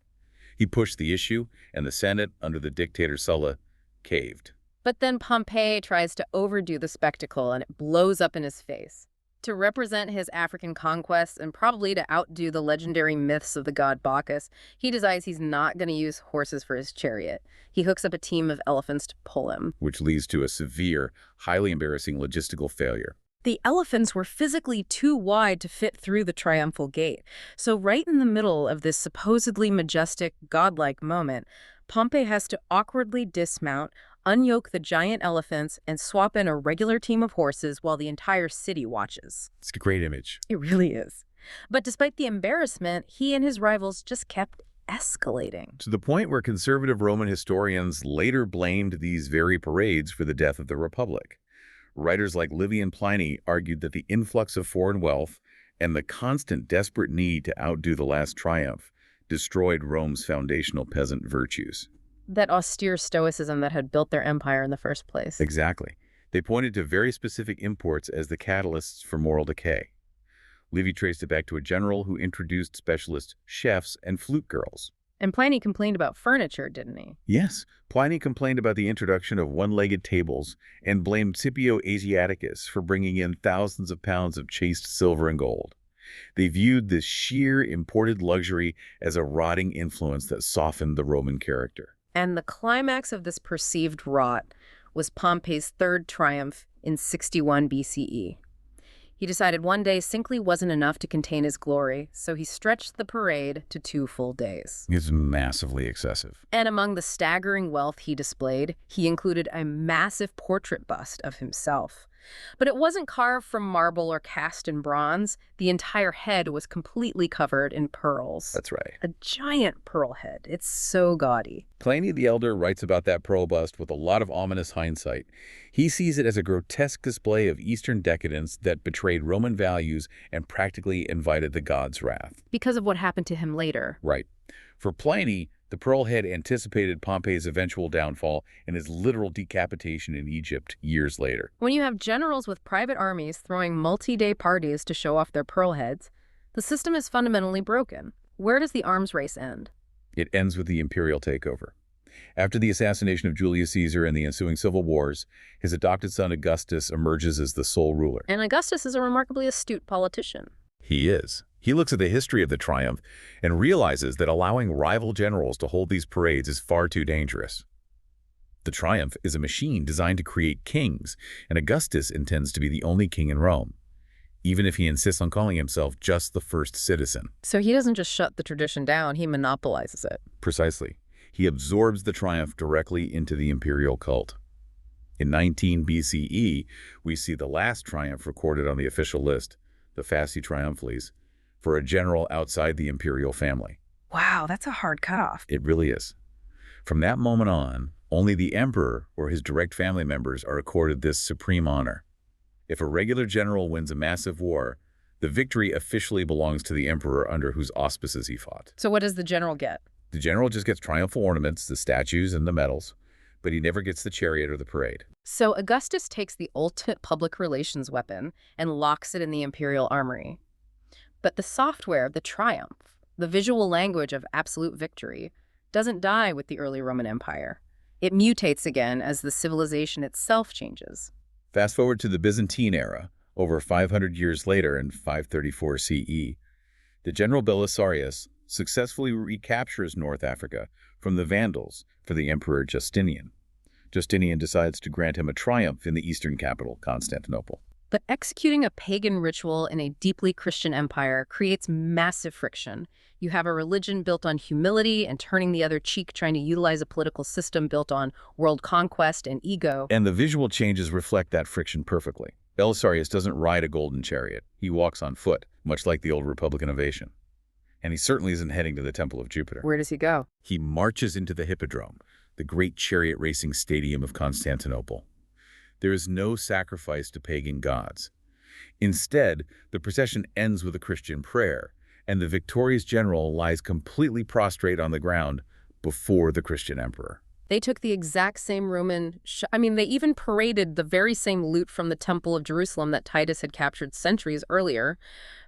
He pushed the issue, and the Senate, under the dictator Sulla, caved. But then Pompey tries to overdo the spectacle, and it blows up in his face. To represent his African conquests and probably to outdo the legendary myths of the god Bacchus, he decides he's not going to use horses for his chariot. He hooks up a team of elephants to pull him. Which leads to a severe, highly embarrassing logistical failure. The elephants were physically too wide to fit through the triumphal gate. So right in the middle of this supposedly majestic, godlike moment, Pompey has to awkwardly dismount, unyoke the giant elephants, and swap in a regular team of horses while the entire city watches. It's a great image. It really is. But despite the embarrassment, he and his rivals just kept escalating. To the point where conservative Roman historians later blamed these very parades for the death of the Republic. Writers like Livy and Pliny argued that the influx of foreign wealth and the constant desperate need to outdo the last triumph destroyed Rome's foundational peasant virtues. That austere stoicism that had built their empire in the first place. Exactly. They pointed to very specific imports as the catalysts for moral decay. Livy traced it back to a general who introduced specialist chefs and flute girls. And Pliny complained about furniture, didn't he? Yes, Pliny complained about the introduction of one-legged tables and blamed Scipio Asiaticus for bringing in thousands of pounds of chased silver and gold. They viewed this sheer imported luxury as a rotting influence that softened the Roman character. And the climax of this perceived rot was Pompey's third triumph in 61 BCE. He decided one day simply wasn't enough to contain his glory, so he stretched the parade to 2 full days. It's massively excessive. And among the staggering wealth he displayed, he included a massive portrait bust of himself. But it wasn't carved from marble or cast in bronze. The entire head was completely covered in pearls. That's right. A giant pearl head. It's so gaudy. Pliny the Elder writes about that pearl bust with a lot of ominous hindsight. He sees it as a grotesque display of Eastern decadence that betrayed Roman values and practically invited the gods' wrath. Because of what happened to him later. Right. For Pliny, the pearl head anticipated Pompey's eventual downfall and his literal decapitation in Egypt years later. When you have generals with private armies throwing multi-day parties to show off their pearl heads, the system is fundamentally broken. Where does the arms race end? It ends with the imperial takeover. After the assassination of Julius Caesar and the ensuing civil wars, his adopted son Augustus emerges as the sole ruler. And Augustus is a remarkably astute politician. He is. He looks at the history of the triumph and realizes that allowing rival generals to hold these parades is far too dangerous. The triumph is a machine designed to create kings, and Augustus intends to be the only king in Rome, even if he insists on calling himself just the first citizen. So he doesn't just shut the tradition down, he monopolizes it. Precisely. He absorbs the triumph directly into the imperial cult. In 19 BCE, we see the last triumph recorded on the official list, the Fasci Triumphales, for a general outside the imperial family. Wow, that's a hard cutoff. It really is. From that moment on, only the emperor or his direct family members are accorded this supreme honor. If a regular general wins a massive war, the victory officially belongs to the emperor under whose auspices he fought. So what does the general get? The general just gets triumphal ornaments, the statues and the medals, but he never gets the chariot or the parade. So Augustus takes the ultimate public relations weapon and locks it in the imperial armory. But the software of the triumph, the visual language of absolute victory, doesn't die with the early Roman Empire. It mutates again as the civilization itself changes. Fast forward to the Byzantine era, over 500 years later in 534 CE, the general Belisarius successfully recaptures North Africa from the Vandals for the Emperor Justinian. Justinian decides to grant him a triumph in the eastern capital, Constantinople. But executing a pagan ritual in a deeply Christian empire creates massive friction. You have a religion built on humility and turning the other cheek, trying to utilize a political system built on world conquest and ego. And the visual changes reflect that friction perfectly. Belisarius doesn't ride a golden chariot. He walks on foot, much like the old Republican ovation. And he certainly isn't heading to the Temple of Jupiter. Where does he go? He marches into the Hippodrome, the great chariot racing stadium of Constantinople. There is no sacrifice to pagan gods. Instead, the procession ends with a Christian prayer, and the victorious general lies completely prostrate on the ground before the Christian emperor. They took the exact same they even paraded the very same loot from the Temple of Jerusalem that Titus had captured centuries earlier,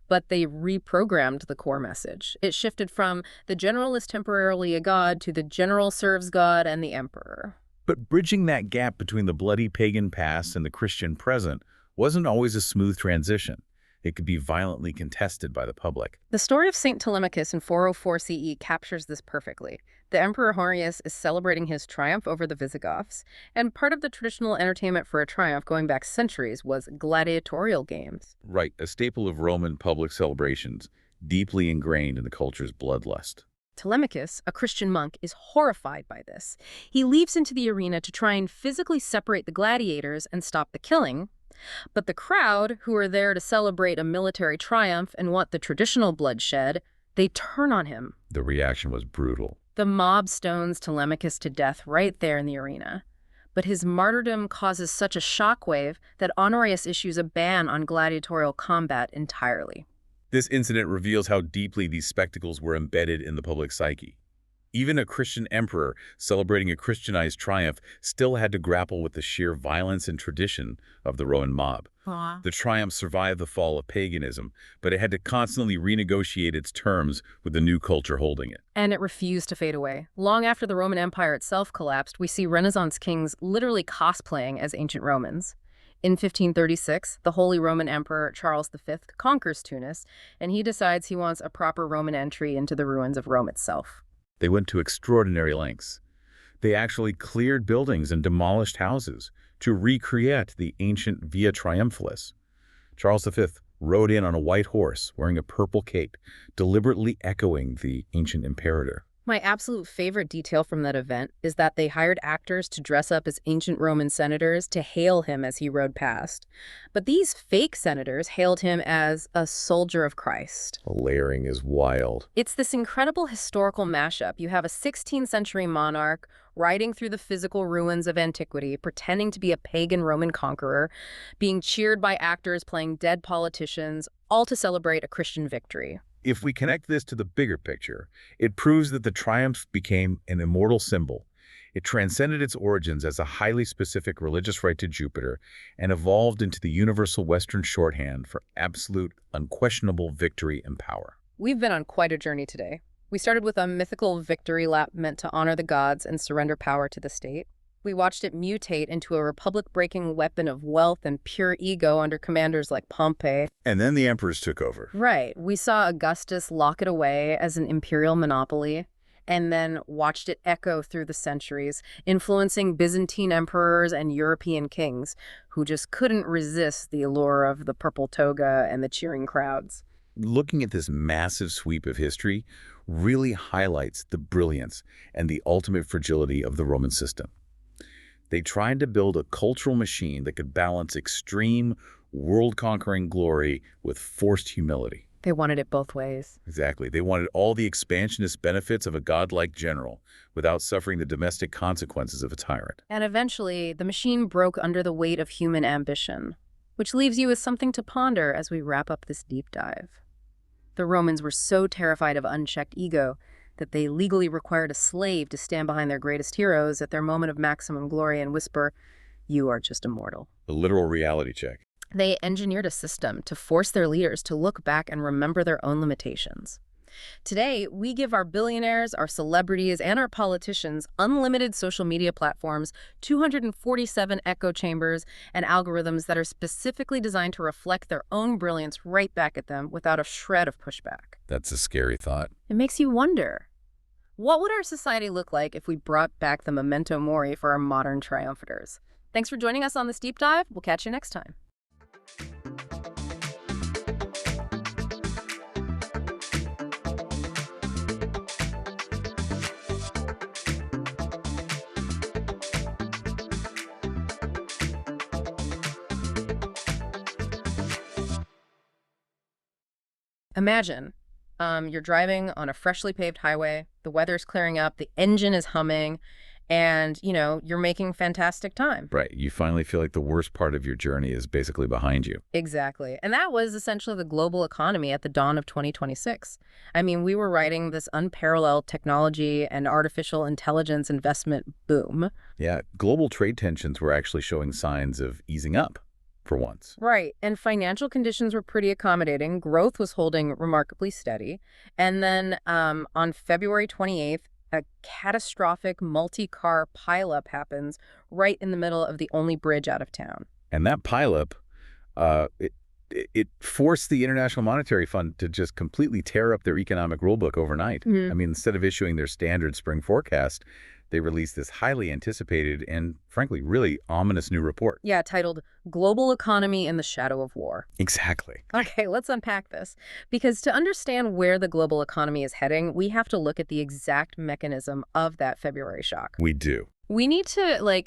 but they reprogrammed the core message. It shifted from the general is temporarily a god to the general serves God and the emperor. But bridging that gap between the bloody pagan past and the Christian present wasn't always a smooth transition. It could be violently contested by the public. The story of St. Telemachus in 404 CE captures this perfectly. The Emperor Honorius is celebrating his triumph over the Visigoths, and part of the traditional entertainment for a triumph going back centuries was gladiatorial games. Right, a staple of Roman public celebrations, deeply ingrained in the culture's bloodlust. Telemachus, a Christian monk, is horrified by this. He leaps into the arena to try and physically separate the gladiators and stop the killing. But the crowd, who are there to celebrate a military triumph and want the traditional bloodshed, they turn on him. The reaction was brutal. The mob stones Telemachus to death right there in the arena. But his martyrdom causes such a shockwave that Honorius issues a ban on gladiatorial combat entirely. This incident reveals how deeply these spectacles were embedded in the public psyche. Even a Christian emperor celebrating a Christianized triumph still had to grapple with the sheer violence and tradition of the Roman mob. The triumph survived the fall of paganism, but it had to constantly renegotiate its terms with the new culture holding it. And it refused to fade away. Long after the Roman Empire itself collapsed, we see Renaissance kings literally cosplaying as ancient Romans. In 1536, the Holy Roman Emperor Charles V conquers Tunis, and he decides he wants a proper Roman entry into the ruins of Rome itself. They went to extraordinary lengths. They actually cleared buildings and demolished houses to recreate the ancient Via Triumphalis. Charles V rode in on a white horse wearing a purple cape, deliberately echoing the ancient imperator. My absolute favorite detail from that event is that they hired actors to dress up as ancient Roman senators to hail him as he rode past. But these fake senators hailed him as a soldier of Christ. The layering is wild. It's this incredible historical mashup. You have a 16th century monarch riding through the physical ruins of antiquity, pretending to be a pagan Roman conqueror, being cheered by actors playing dead politicians, all to celebrate a Christian victory. If we connect this to the bigger picture, it proves that the triumph became an immortal symbol. It transcended its origins as a highly specific religious rite to Jupiter and evolved into the universal Western shorthand for absolute, unquestionable victory and power. We've been on quite a journey today. We started with a mythical victory lap meant to honor the gods and surrender power to the state. We watched it mutate into a republic-breaking weapon of wealth and pure ego under commanders like Pompey. And then the emperors took over. Right. We saw Augustus lock it away as an imperial monopoly, and then watched it echo through the centuries, influencing Byzantine emperors and European kings who just couldn't resist the allure of the purple toga and the cheering crowds. Looking at this massive sweep of history really highlights the brilliance and the ultimate fragility of the Roman system. They tried to build a cultural machine that could balance extreme, world-conquering glory with forced humility. They wanted it both ways. Exactly. They wanted all the expansionist benefits of a godlike general without suffering the domestic consequences of a tyrant. And eventually, the machine broke under the weight of human ambition, which leaves you with something to ponder as we wrap up this deep dive. The Romans were so terrified of unchecked ego that they legally required a slave to stand behind their greatest heroes at their moment of maximum glory and whisper, "You are just a mortal." A literal reality check. They engineered a system to force their leaders to look back and remember their own limitations. Today, we give our billionaires, our celebrities, and our politicians unlimited social media platforms, 247 echo chambers, and algorithms that are specifically designed to reflect their own brilliance right back at them without a shred of pushback. That's a scary thought. It makes you wonder, what would our society look like if we brought back the memento mori for our modern triumphitors? Thanks for joining us on this deep dive. We'll catch you next time. Imagine you're driving on a freshly paved highway, the weather's clearing up, the engine is humming, and, you're making fantastic time. Right. You finally feel like the worst part of your journey is basically behind you. Exactly. And that was essentially the global economy at the dawn of 2026. I mean, we were riding this unparalleled technology and artificial intelligence investment boom. Yeah. Global trade tensions were actually showing signs of easing up. For once. Right. And financial conditions were pretty accommodating. Growth was holding remarkably steady. And then on February 28th, a catastrophic multi-car pileup happens right in the middle of the only bridge out of town. And that pileup, it forced the International Monetary Fund to just completely tear up their economic rulebook overnight. Mm-hmm. I mean, instead of issuing their standard spring forecast, they released this highly anticipated and, frankly, really ominous new report. Yeah, titled Global Economy in the Shadow of War. Exactly. Okay, let's unpack this. Because to understand where the global economy is heading, we have to look at the exact mechanism of that February shock. We do. We need to,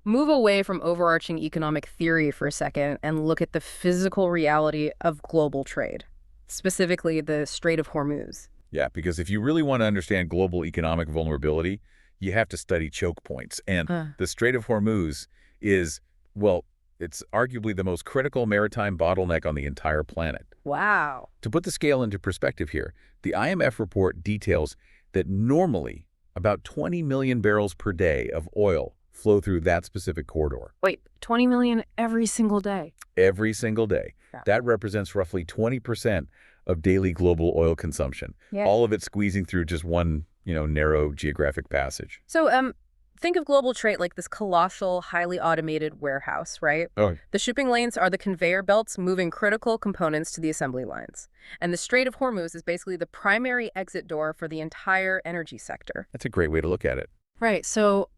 move away from overarching economic theory for a second and look at the physical reality of global trade, specifically the Strait of Hormuz. Yeah, because if you really want to understand global economic vulnerability, you have to study choke points. And the Strait of Hormuz is, well, it's arguably the most critical maritime bottleneck on the entire planet. Wow. To put the scale into perspective here, the IMF report details that normally about 20 million barrels per day of oil flow through that specific corridor. Wait, 20 million every single day? Every single day. Yeah. That represents roughly 20% of daily global oil consumption. Yeah. All of it squeezing through just one, narrow geographic passage. So, think of global trade like this colossal, highly automated warehouse, right? Oh. The shipping lanes are the conveyor belts moving critical components to the assembly lines. And the Strait of Hormuz is basically the primary exit door for the entire energy sector. That's a great way to look at it. Right. So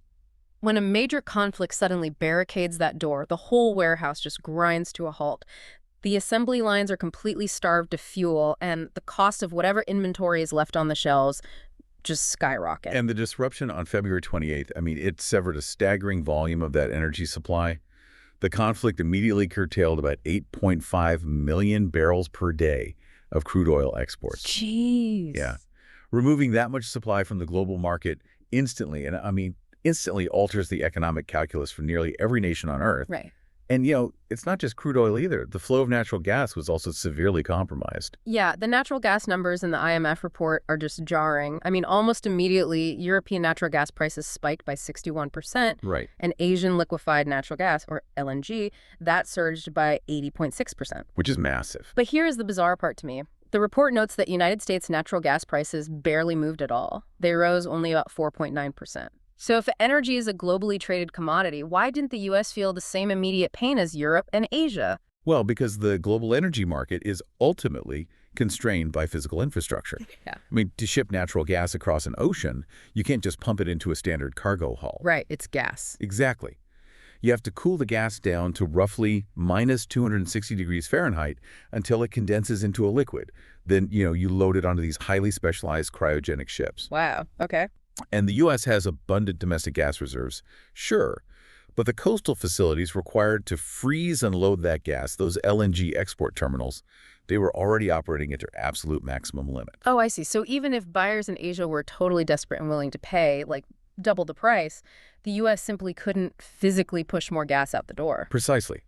when a major conflict suddenly barricades that door, the whole warehouse just grinds to a halt. The assembly lines are completely starved of fuel, and the cost of whatever inventory is left on the shelves just skyrocket. And the disruption on February 28th, it severed a staggering volume of that energy supply. The conflict immediately curtailed about 8.5 million barrels per day of crude oil exports. Jeez. Yeah. Removing that much supply from the global market instantly, instantly alters the economic calculus for nearly every nation on Earth. Right. And, it's not just crude oil either. The flow of natural gas was also severely compromised. Yeah, the natural gas numbers in the IMF report are just jarring. Almost immediately, European natural gas prices spiked by 61%. Right. And Asian liquefied natural gas, or LNG, that surged by 80.6%. Which is massive. But here is the bizarre part to me. The report notes that United States natural gas prices barely moved at all. They rose only about 4.9%. So if energy is a globally traded commodity, why didn't the U.S. feel the same immediate pain as Europe and Asia? Well, because the global energy market is ultimately constrained by physical infrastructure. Yeah. To ship natural gas across an ocean, you can't just pump it into a standard cargo hull. Right, it's gas. Exactly. You have to cool the gas down to roughly minus 260 degrees Fahrenheit until it condenses into a liquid. Then, you load it onto these highly specialized cryogenic ships. Wow, okay. And the U.S. has abundant domestic gas reserves, sure, but the coastal facilities required to freeze and load that gas, those LNG export terminals, They were already operating at their absolute maximum limit. Oh, I see. So even if buyers in Asia were totally desperate and willing to pay, like, double the price, the U.S. simply couldn't physically push more gas out the door. Precisely.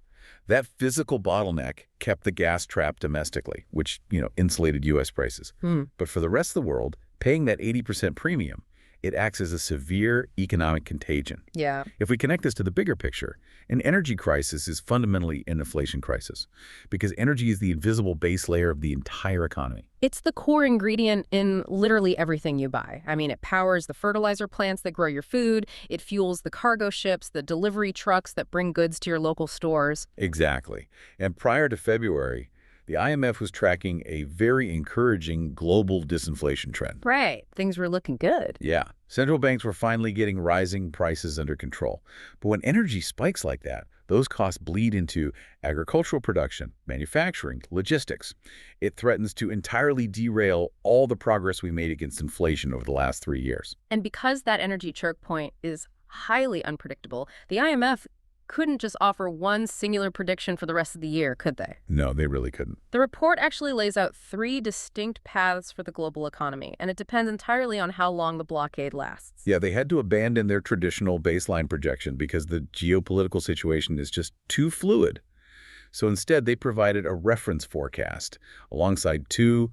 That physical bottleneck kept the gas trapped domestically, which, insulated U.S. prices. But for the rest of the world, paying that 80% premium, it acts as a severe economic contagion. Yeah. If we connect this to the bigger picture, an energy crisis is fundamentally an inflation crisis because energy is the invisible base layer of the entire economy. It's the core ingredient in literally everything you buy. I mean, it powers the fertilizer plants that grow your food. It fuels the cargo ships, the delivery trucks that bring goods to your local stores. Exactly. And prior to February, the IMF was tracking a very encouraging global disinflation trend. Right. Things were looking good. Yeah. Central banks were finally getting rising prices under control. But when energy spikes like that, those costs bleed into agricultural production, manufacturing, logistics. It threatens to entirely derail all the progress we made against inflation over the last 3 years. And because that energy choke point is highly unpredictable, the IMF couldn't just offer one singular prediction for the rest of the year, could they? No, they really couldn't. The report actually lays out 3 distinct paths for the global economy, and it depends entirely on how long the blockade lasts. Yeah, they had to abandon their traditional baseline projection because the geopolitical situation is just too fluid. So instead, they provided a reference forecast alongside 2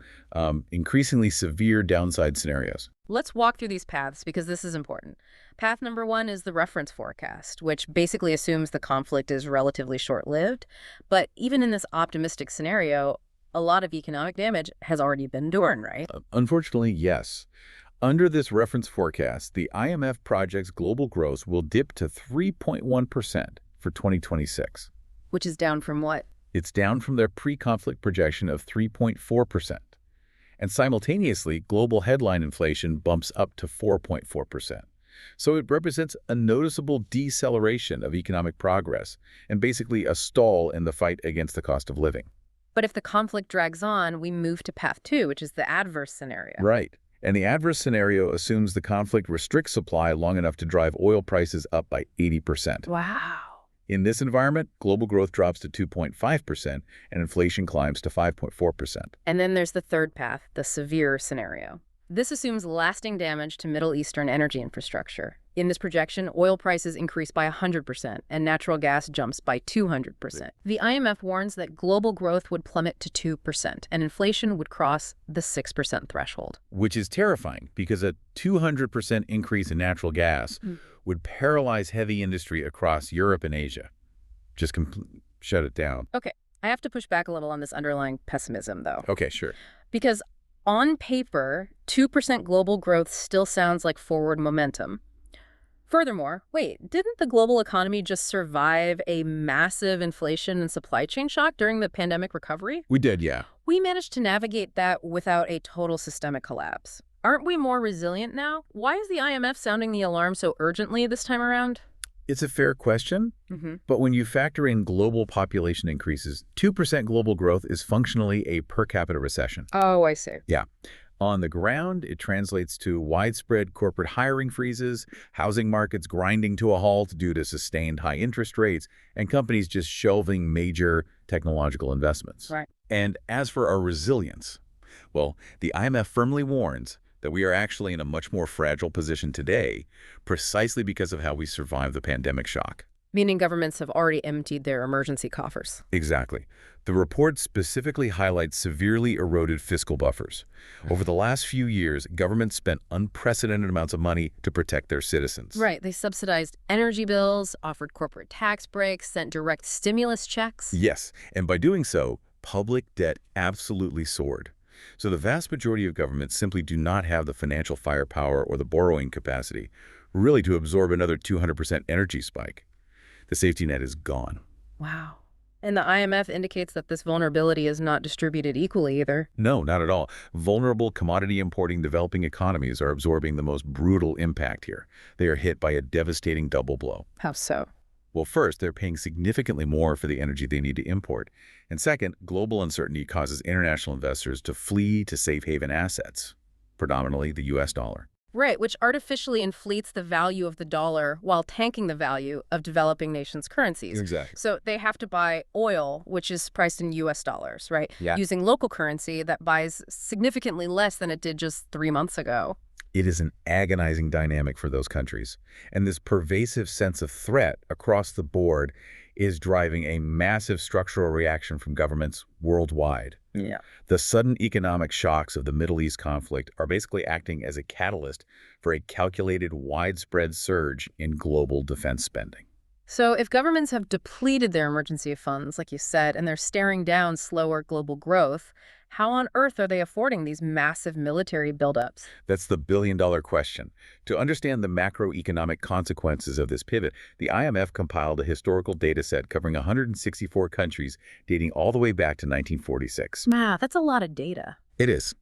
increasingly severe downside scenarios. Let's walk through these paths because this is important. Path number 1 is the reference forecast, which basically assumes the conflict is relatively short-lived. But even in this optimistic scenario, a lot of economic damage has already been done, right? Unfortunately, yes. Under this reference forecast, the IMF projects global growth will dip to 3.1% for 2026. Which is down from what? It's down from their pre-conflict projection of 3.4%. And simultaneously, global headline inflation bumps up to 4.4%. So it represents a noticeable deceleration of economic progress and basically a stall in the fight against the cost of living. But if the conflict drags on, we move to path 2, which is the adverse scenario. Right. And the adverse scenario assumes the conflict restricts supply long enough to drive oil prices up by 80%. Wow. In this environment, global growth drops to 2.5% and inflation climbs to 5.4%. And then there's the third path, the severe scenario. This assumes lasting damage to Middle Eastern energy infrastructure. In this projection, oil prices increase by 100% and natural gas jumps by 200%. The IMF warns that global growth would plummet to 2% and inflation would cross the 6% threshold. Which is terrifying because a 200% increase in natural gas would paralyze heavy industry across Europe and Asia. Just shut it down. Okay, I have to push back a little on this underlying pessimism, though. Okay, sure. Because on paper, 2% global growth still sounds like forward momentum. Furthermore, wait, didn't the global economy just survive a massive inflation and supply chain shock during the pandemic recovery? We did, yeah. We managed to navigate that without a total systemic collapse. Aren't we more resilient now? Why is the IMF sounding the alarm so urgently this time around? It's a fair question, but when you factor in global population increases, 2% global growth is functionally a per capita recession. Oh, I see. Yeah. On the ground, it translates to widespread corporate hiring freezes, housing markets grinding to a halt due to sustained high interest rates, and companies just shelving major technological investments. Right. And as for our resilience, well, the IMF firmly warns that we are actually in a much more fragile position today, precisely because of how we survived the pandemic shock. Meaning governments have already emptied their emergency coffers. Exactly. The report specifically highlights severely eroded fiscal buffers. Over the last few years, governments spent unprecedented amounts of money to protect their citizens. Right. They subsidized energy bills, offered corporate tax breaks, sent direct stimulus checks. Yes, and by doing so, public debt absolutely soared. So the vast majority of governments simply do not have the financial firepower or the borrowing capacity, really, to absorb another 200% energy spike. The safety net is gone. Wow. And the IMF indicates that this vulnerability is not distributed equally either. No, not at all. Vulnerable commodity-importing developing economies are absorbing the most brutal impact here. They are hit by a devastating double blow. How so? Well, first, they're paying significantly more for the energy they need to import. And second, global uncertainty causes international investors to flee to safe haven assets, predominantly the U.S. dollar. Right, which artificially inflates the value of the dollar while tanking the value of developing nations' currencies. Exactly. So they have to buy oil, which is priced in US dollars, right? Yeah. Using local currency that buys significantly less than it did just 3 months ago. It is an agonizing dynamic for those countries. And this pervasive sense of threat across the board is driving a massive structural reaction from governments worldwide. Yeah. The sudden economic shocks of the Middle East conflict are basically acting as a catalyst for a calculated, widespread surge in global defense spending. So if governments have depleted their emergency funds, like you said, and they're staring down slower global growth, how on earth are they affording these massive military buildups? That's the billion-dollar question. To understand the macroeconomic consequences of this pivot, the IMF compiled a historical data set covering 164 countries dating all the way back to 1946. Wow, that's a lot of data. It is.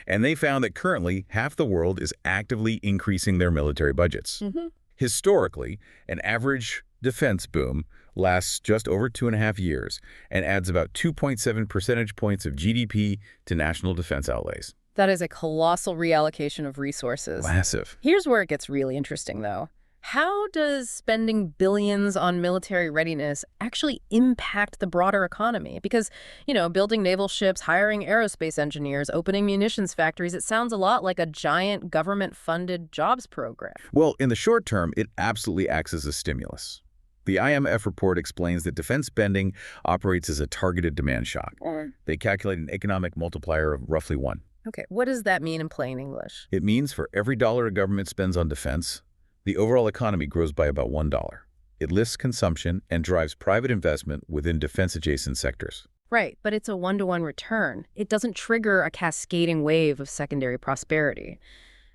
And they found that currently half the world is actively increasing their military budgets. Historically, an average defense boom lasts just over 2.5 years and adds about 2.7 percentage points of GDP to national defense outlays. That is a colossal reallocation of resources. Massive. Here's where it gets really interesting, though. How does spending billions on military readiness actually impact the broader economy? Because, building naval ships, hiring aerospace engineers, opening munitions factories, it sounds a lot like a giant government-funded jobs program. Well, in the short term, it absolutely acts as a stimulus. The IMF report explains that defense spending operates as a targeted demand shock. They calculate an economic multiplier of roughly 1. Okay, what does that mean in plain English? It means for every dollar a government spends on defense, the overall economy grows by about $1. It lifts consumption and drives private investment within defense-adjacent sectors. Right, but it's a one-to-one return. It doesn't trigger a cascading wave of secondary prosperity.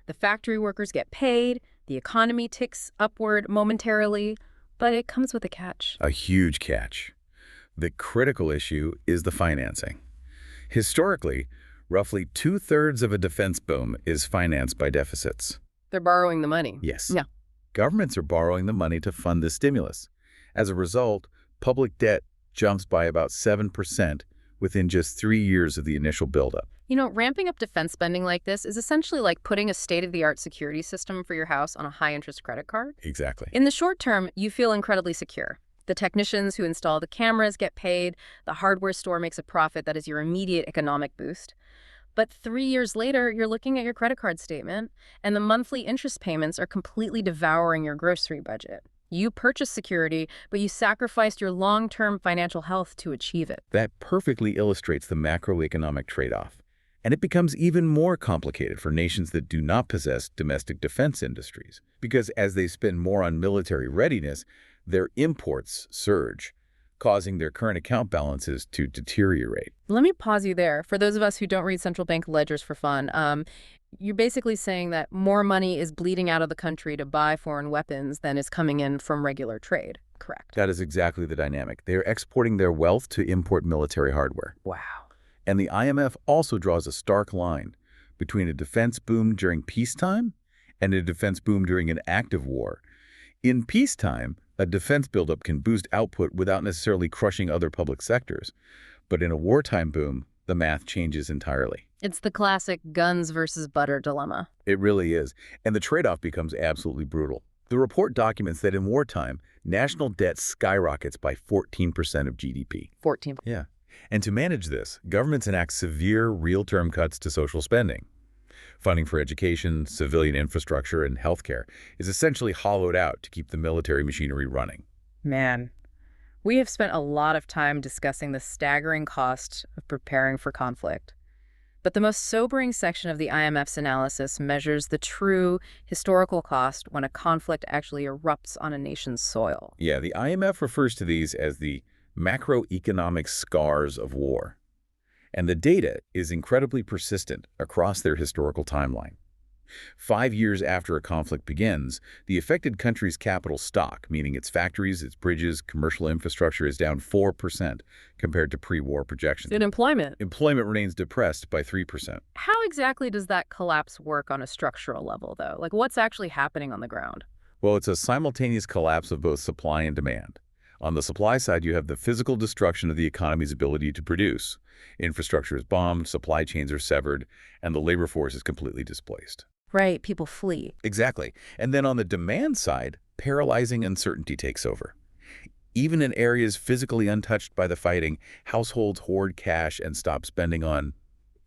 The factory workers get paid, the economy ticks upward momentarily, but it comes with a catch. A huge catch. The critical issue is the financing. Historically, roughly 2/3 of a defense boom is financed by deficits. They're borrowing the money. Yes. Yeah. Governments are borrowing the money to fund this stimulus. As a result, public debt jumps by about 7% within just 3 years of the initial buildup. Ramping up defense spending like this is essentially like putting a state-of-the-art security system for your house on a high-interest credit card. Exactly. In the short term, you feel incredibly secure. The technicians who install the cameras get paid, the hardware store makes a profit that is your immediate economic boost. But 3 years later, you're looking at your credit card statement, and the monthly interest payments are completely devouring your grocery budget. You purchased security, but you sacrificed your long-term financial health to achieve it. That perfectly illustrates the macroeconomic trade-off. And it becomes even more complicated for nations that do not possess domestic defense industries, because as they spend more on military readiness, their imports surge, causing their current account balances to deteriorate. Let me pause you there. For those of us who don't read central bank ledgers for fun, you're basically saying that more money is bleeding out of the country to buy foreign weapons than is coming in from regular trade, correct? That is exactly the dynamic. They are exporting their wealth to import military hardware. Wow. And the IMF also draws a stark line between a defense boom during peacetime and a defense boom during an active war. In peacetime, a defense buildup can boost output without necessarily crushing other public sectors. But in a wartime boom, the math changes entirely. It's the classic guns versus butter dilemma. It really is. And the trade-off becomes absolutely brutal. The report documents that in wartime, national debt skyrockets by 14% of GDP. 14. Yeah. And to manage this, governments enact severe real-term cuts to social spending. Funding for education, civilian infrastructure, and healthcare is essentially hollowed out to keep the military machinery running. Man, we have spent a lot of time discussing the staggering cost of preparing for conflict. But the most sobering section of the IMF's analysis measures the true historical cost when a conflict actually erupts on a nation's soil. Yeah, the IMF refers to these as the macroeconomic scars of war. And the data is incredibly persistent across their historical timeline. 5 years after a conflict begins, the affected country's capital stock, meaning its factories, its bridges, commercial infrastructure, is down 4% compared to pre-war projections. In employment. Employment remains depressed by 3%. How exactly does that collapse work on a structural level, though? Like, what's actually happening on the ground? Well, it's a simultaneous collapse of both supply and demand. On the supply side, you have the physical destruction of the economy's ability to produce. Infrastructure is bombed, supply chains are severed, and the labor force is completely displaced. Right, people flee. Exactly. And then on the demand side, paralyzing uncertainty takes over. Even in areas physically untouched by the fighting, households hoard cash and stop spending on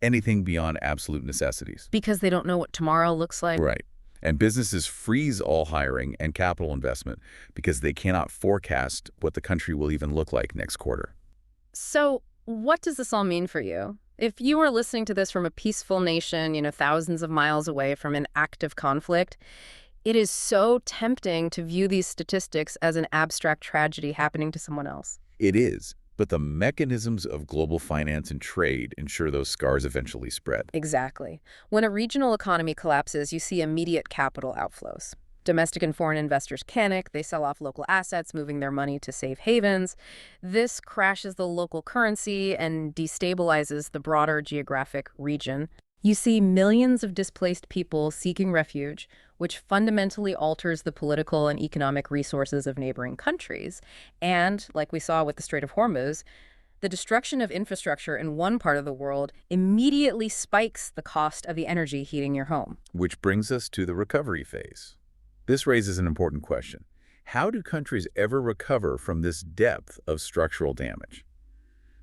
anything beyond absolute necessities. Because they don't know what tomorrow looks like. Right. And businesses freeze all hiring and capital investment because they cannot forecast what the country will even look like next quarter. So what does this all mean for you? If you are listening to this from a peaceful nation, thousands of miles away from an active conflict, it is so tempting to view these statistics as an abstract tragedy happening to someone else. It is, but the mechanisms of global finance and trade ensure those scars eventually spread. Exactly. When a regional economy collapses, you see immediate capital outflows. Domestic and foreign investors panic, they sell off local assets, moving their money to safe havens. This crashes the local currency and destabilizes the broader geographic region. You see millions of displaced people seeking refuge, which fundamentally alters the political and economic resources of neighboring countries. And, like we saw with the Strait of Hormuz, the destruction of infrastructure in one part of the world immediately spikes the cost of the energy heating your home. Which brings us to the recovery phase. This raises an important question. How do countries ever recover from this depth of structural damage?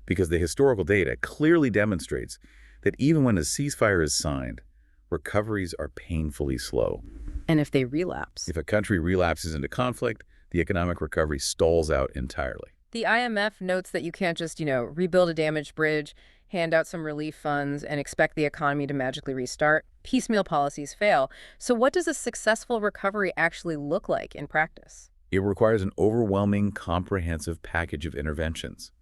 Because the historical data clearly demonstrates that even when a ceasefire is signed, recoveries are painfully slow. And if they relapse? If a country relapses into conflict, the economic recovery stalls out entirely. The IMF notes that you can't just, rebuild a damaged bridge, hand out some relief funds, and expect the economy to magically restart. Piecemeal policies fail. So what does a successful recovery actually look like in practice? It requires an overwhelming, comprehensive package of interventions.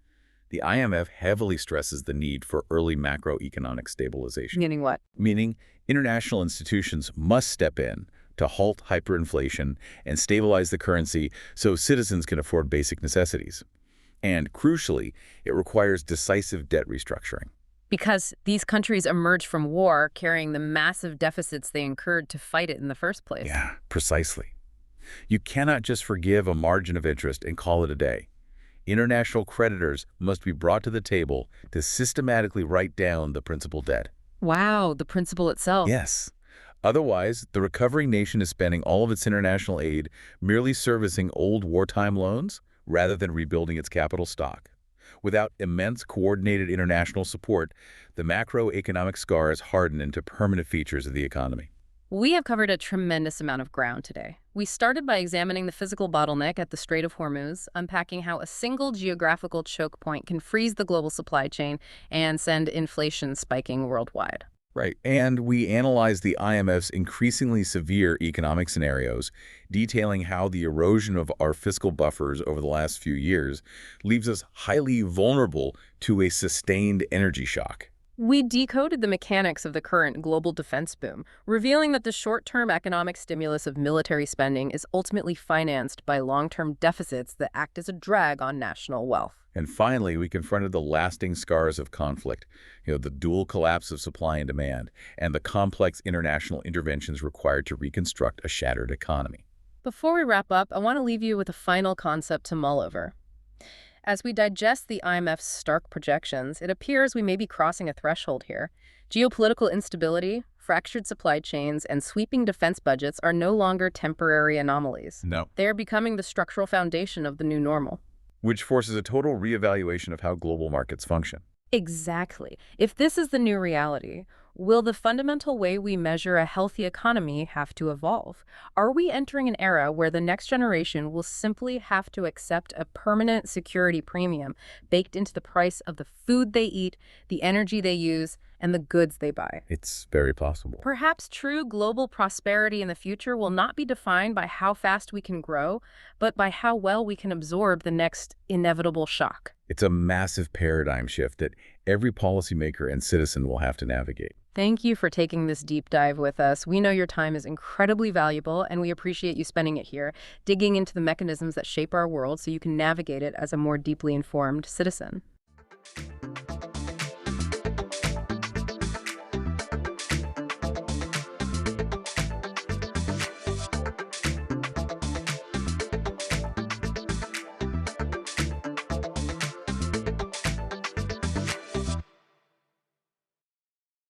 The IMF heavily stresses the need for early macroeconomic stabilization. Meaning what? Meaning international institutions must step in to halt hyperinflation and stabilize the currency so citizens can afford basic necessities. And crucially, it requires decisive debt restructuring. Because these countries emerge from war carrying the massive deficits they incurred to fight it in the first place. Yeah, precisely. You cannot just forgive a margin of interest and call it a day. International creditors must be brought to the table to systematically write down the principal debt. Wow, the principle itself. Yes. Otherwise, the recovering nation is spending all of its international aid merely servicing old wartime loans rather than rebuilding its capital stock. Without immense coordinated international support, the macroeconomic scars harden into permanent features of the economy. We have covered a tremendous amount of ground today. We started by examining the physical bottleneck at the Strait of Hormuz, unpacking how a single geographical choke point can freeze the global supply chain and send inflation spiking worldwide. Right. And we analyzed the IMF's increasingly severe economic scenarios, detailing how the erosion of our fiscal buffers over the last few years leaves us highly vulnerable to a sustained energy shock. We decoded the mechanics of the current global defense boom, revealing that the short-term economic stimulus of military spending is ultimately financed by long-term deficits that act as a drag on national wealth. And finally, we confronted the lasting scars of conflict, the dual collapse of supply and demand, and the complex international interventions required to reconstruct a shattered economy. Before we wrap up, I want to leave you with a final concept to mull over. As we digest the IMF's stark projections, it appears we may be crossing a threshold here. Geopolitical instability, fractured supply chains, and sweeping defense budgets are no longer temporary anomalies. No. They are becoming the structural foundation of the new normal. Which forces a total reevaluation of how global markets function. Exactly. If this is the new reality, will the fundamental way we measure a healthy economy have to evolve? Are we entering an era where the next generation will simply have to accept a permanent security premium baked into the price of the food they eat, the energy they use, and the goods they buy? It's very possible. Perhaps true global prosperity in the future will not be defined by how fast we can grow, but by how well we can absorb the next inevitable shock. It's a massive paradigm shift that every policymaker and citizen will have to navigate. Thank you for taking this deep dive with us. We know your time is incredibly valuable, and we appreciate you spending it here, digging into the mechanisms that shape our world so you can navigate it as a more deeply informed citizen.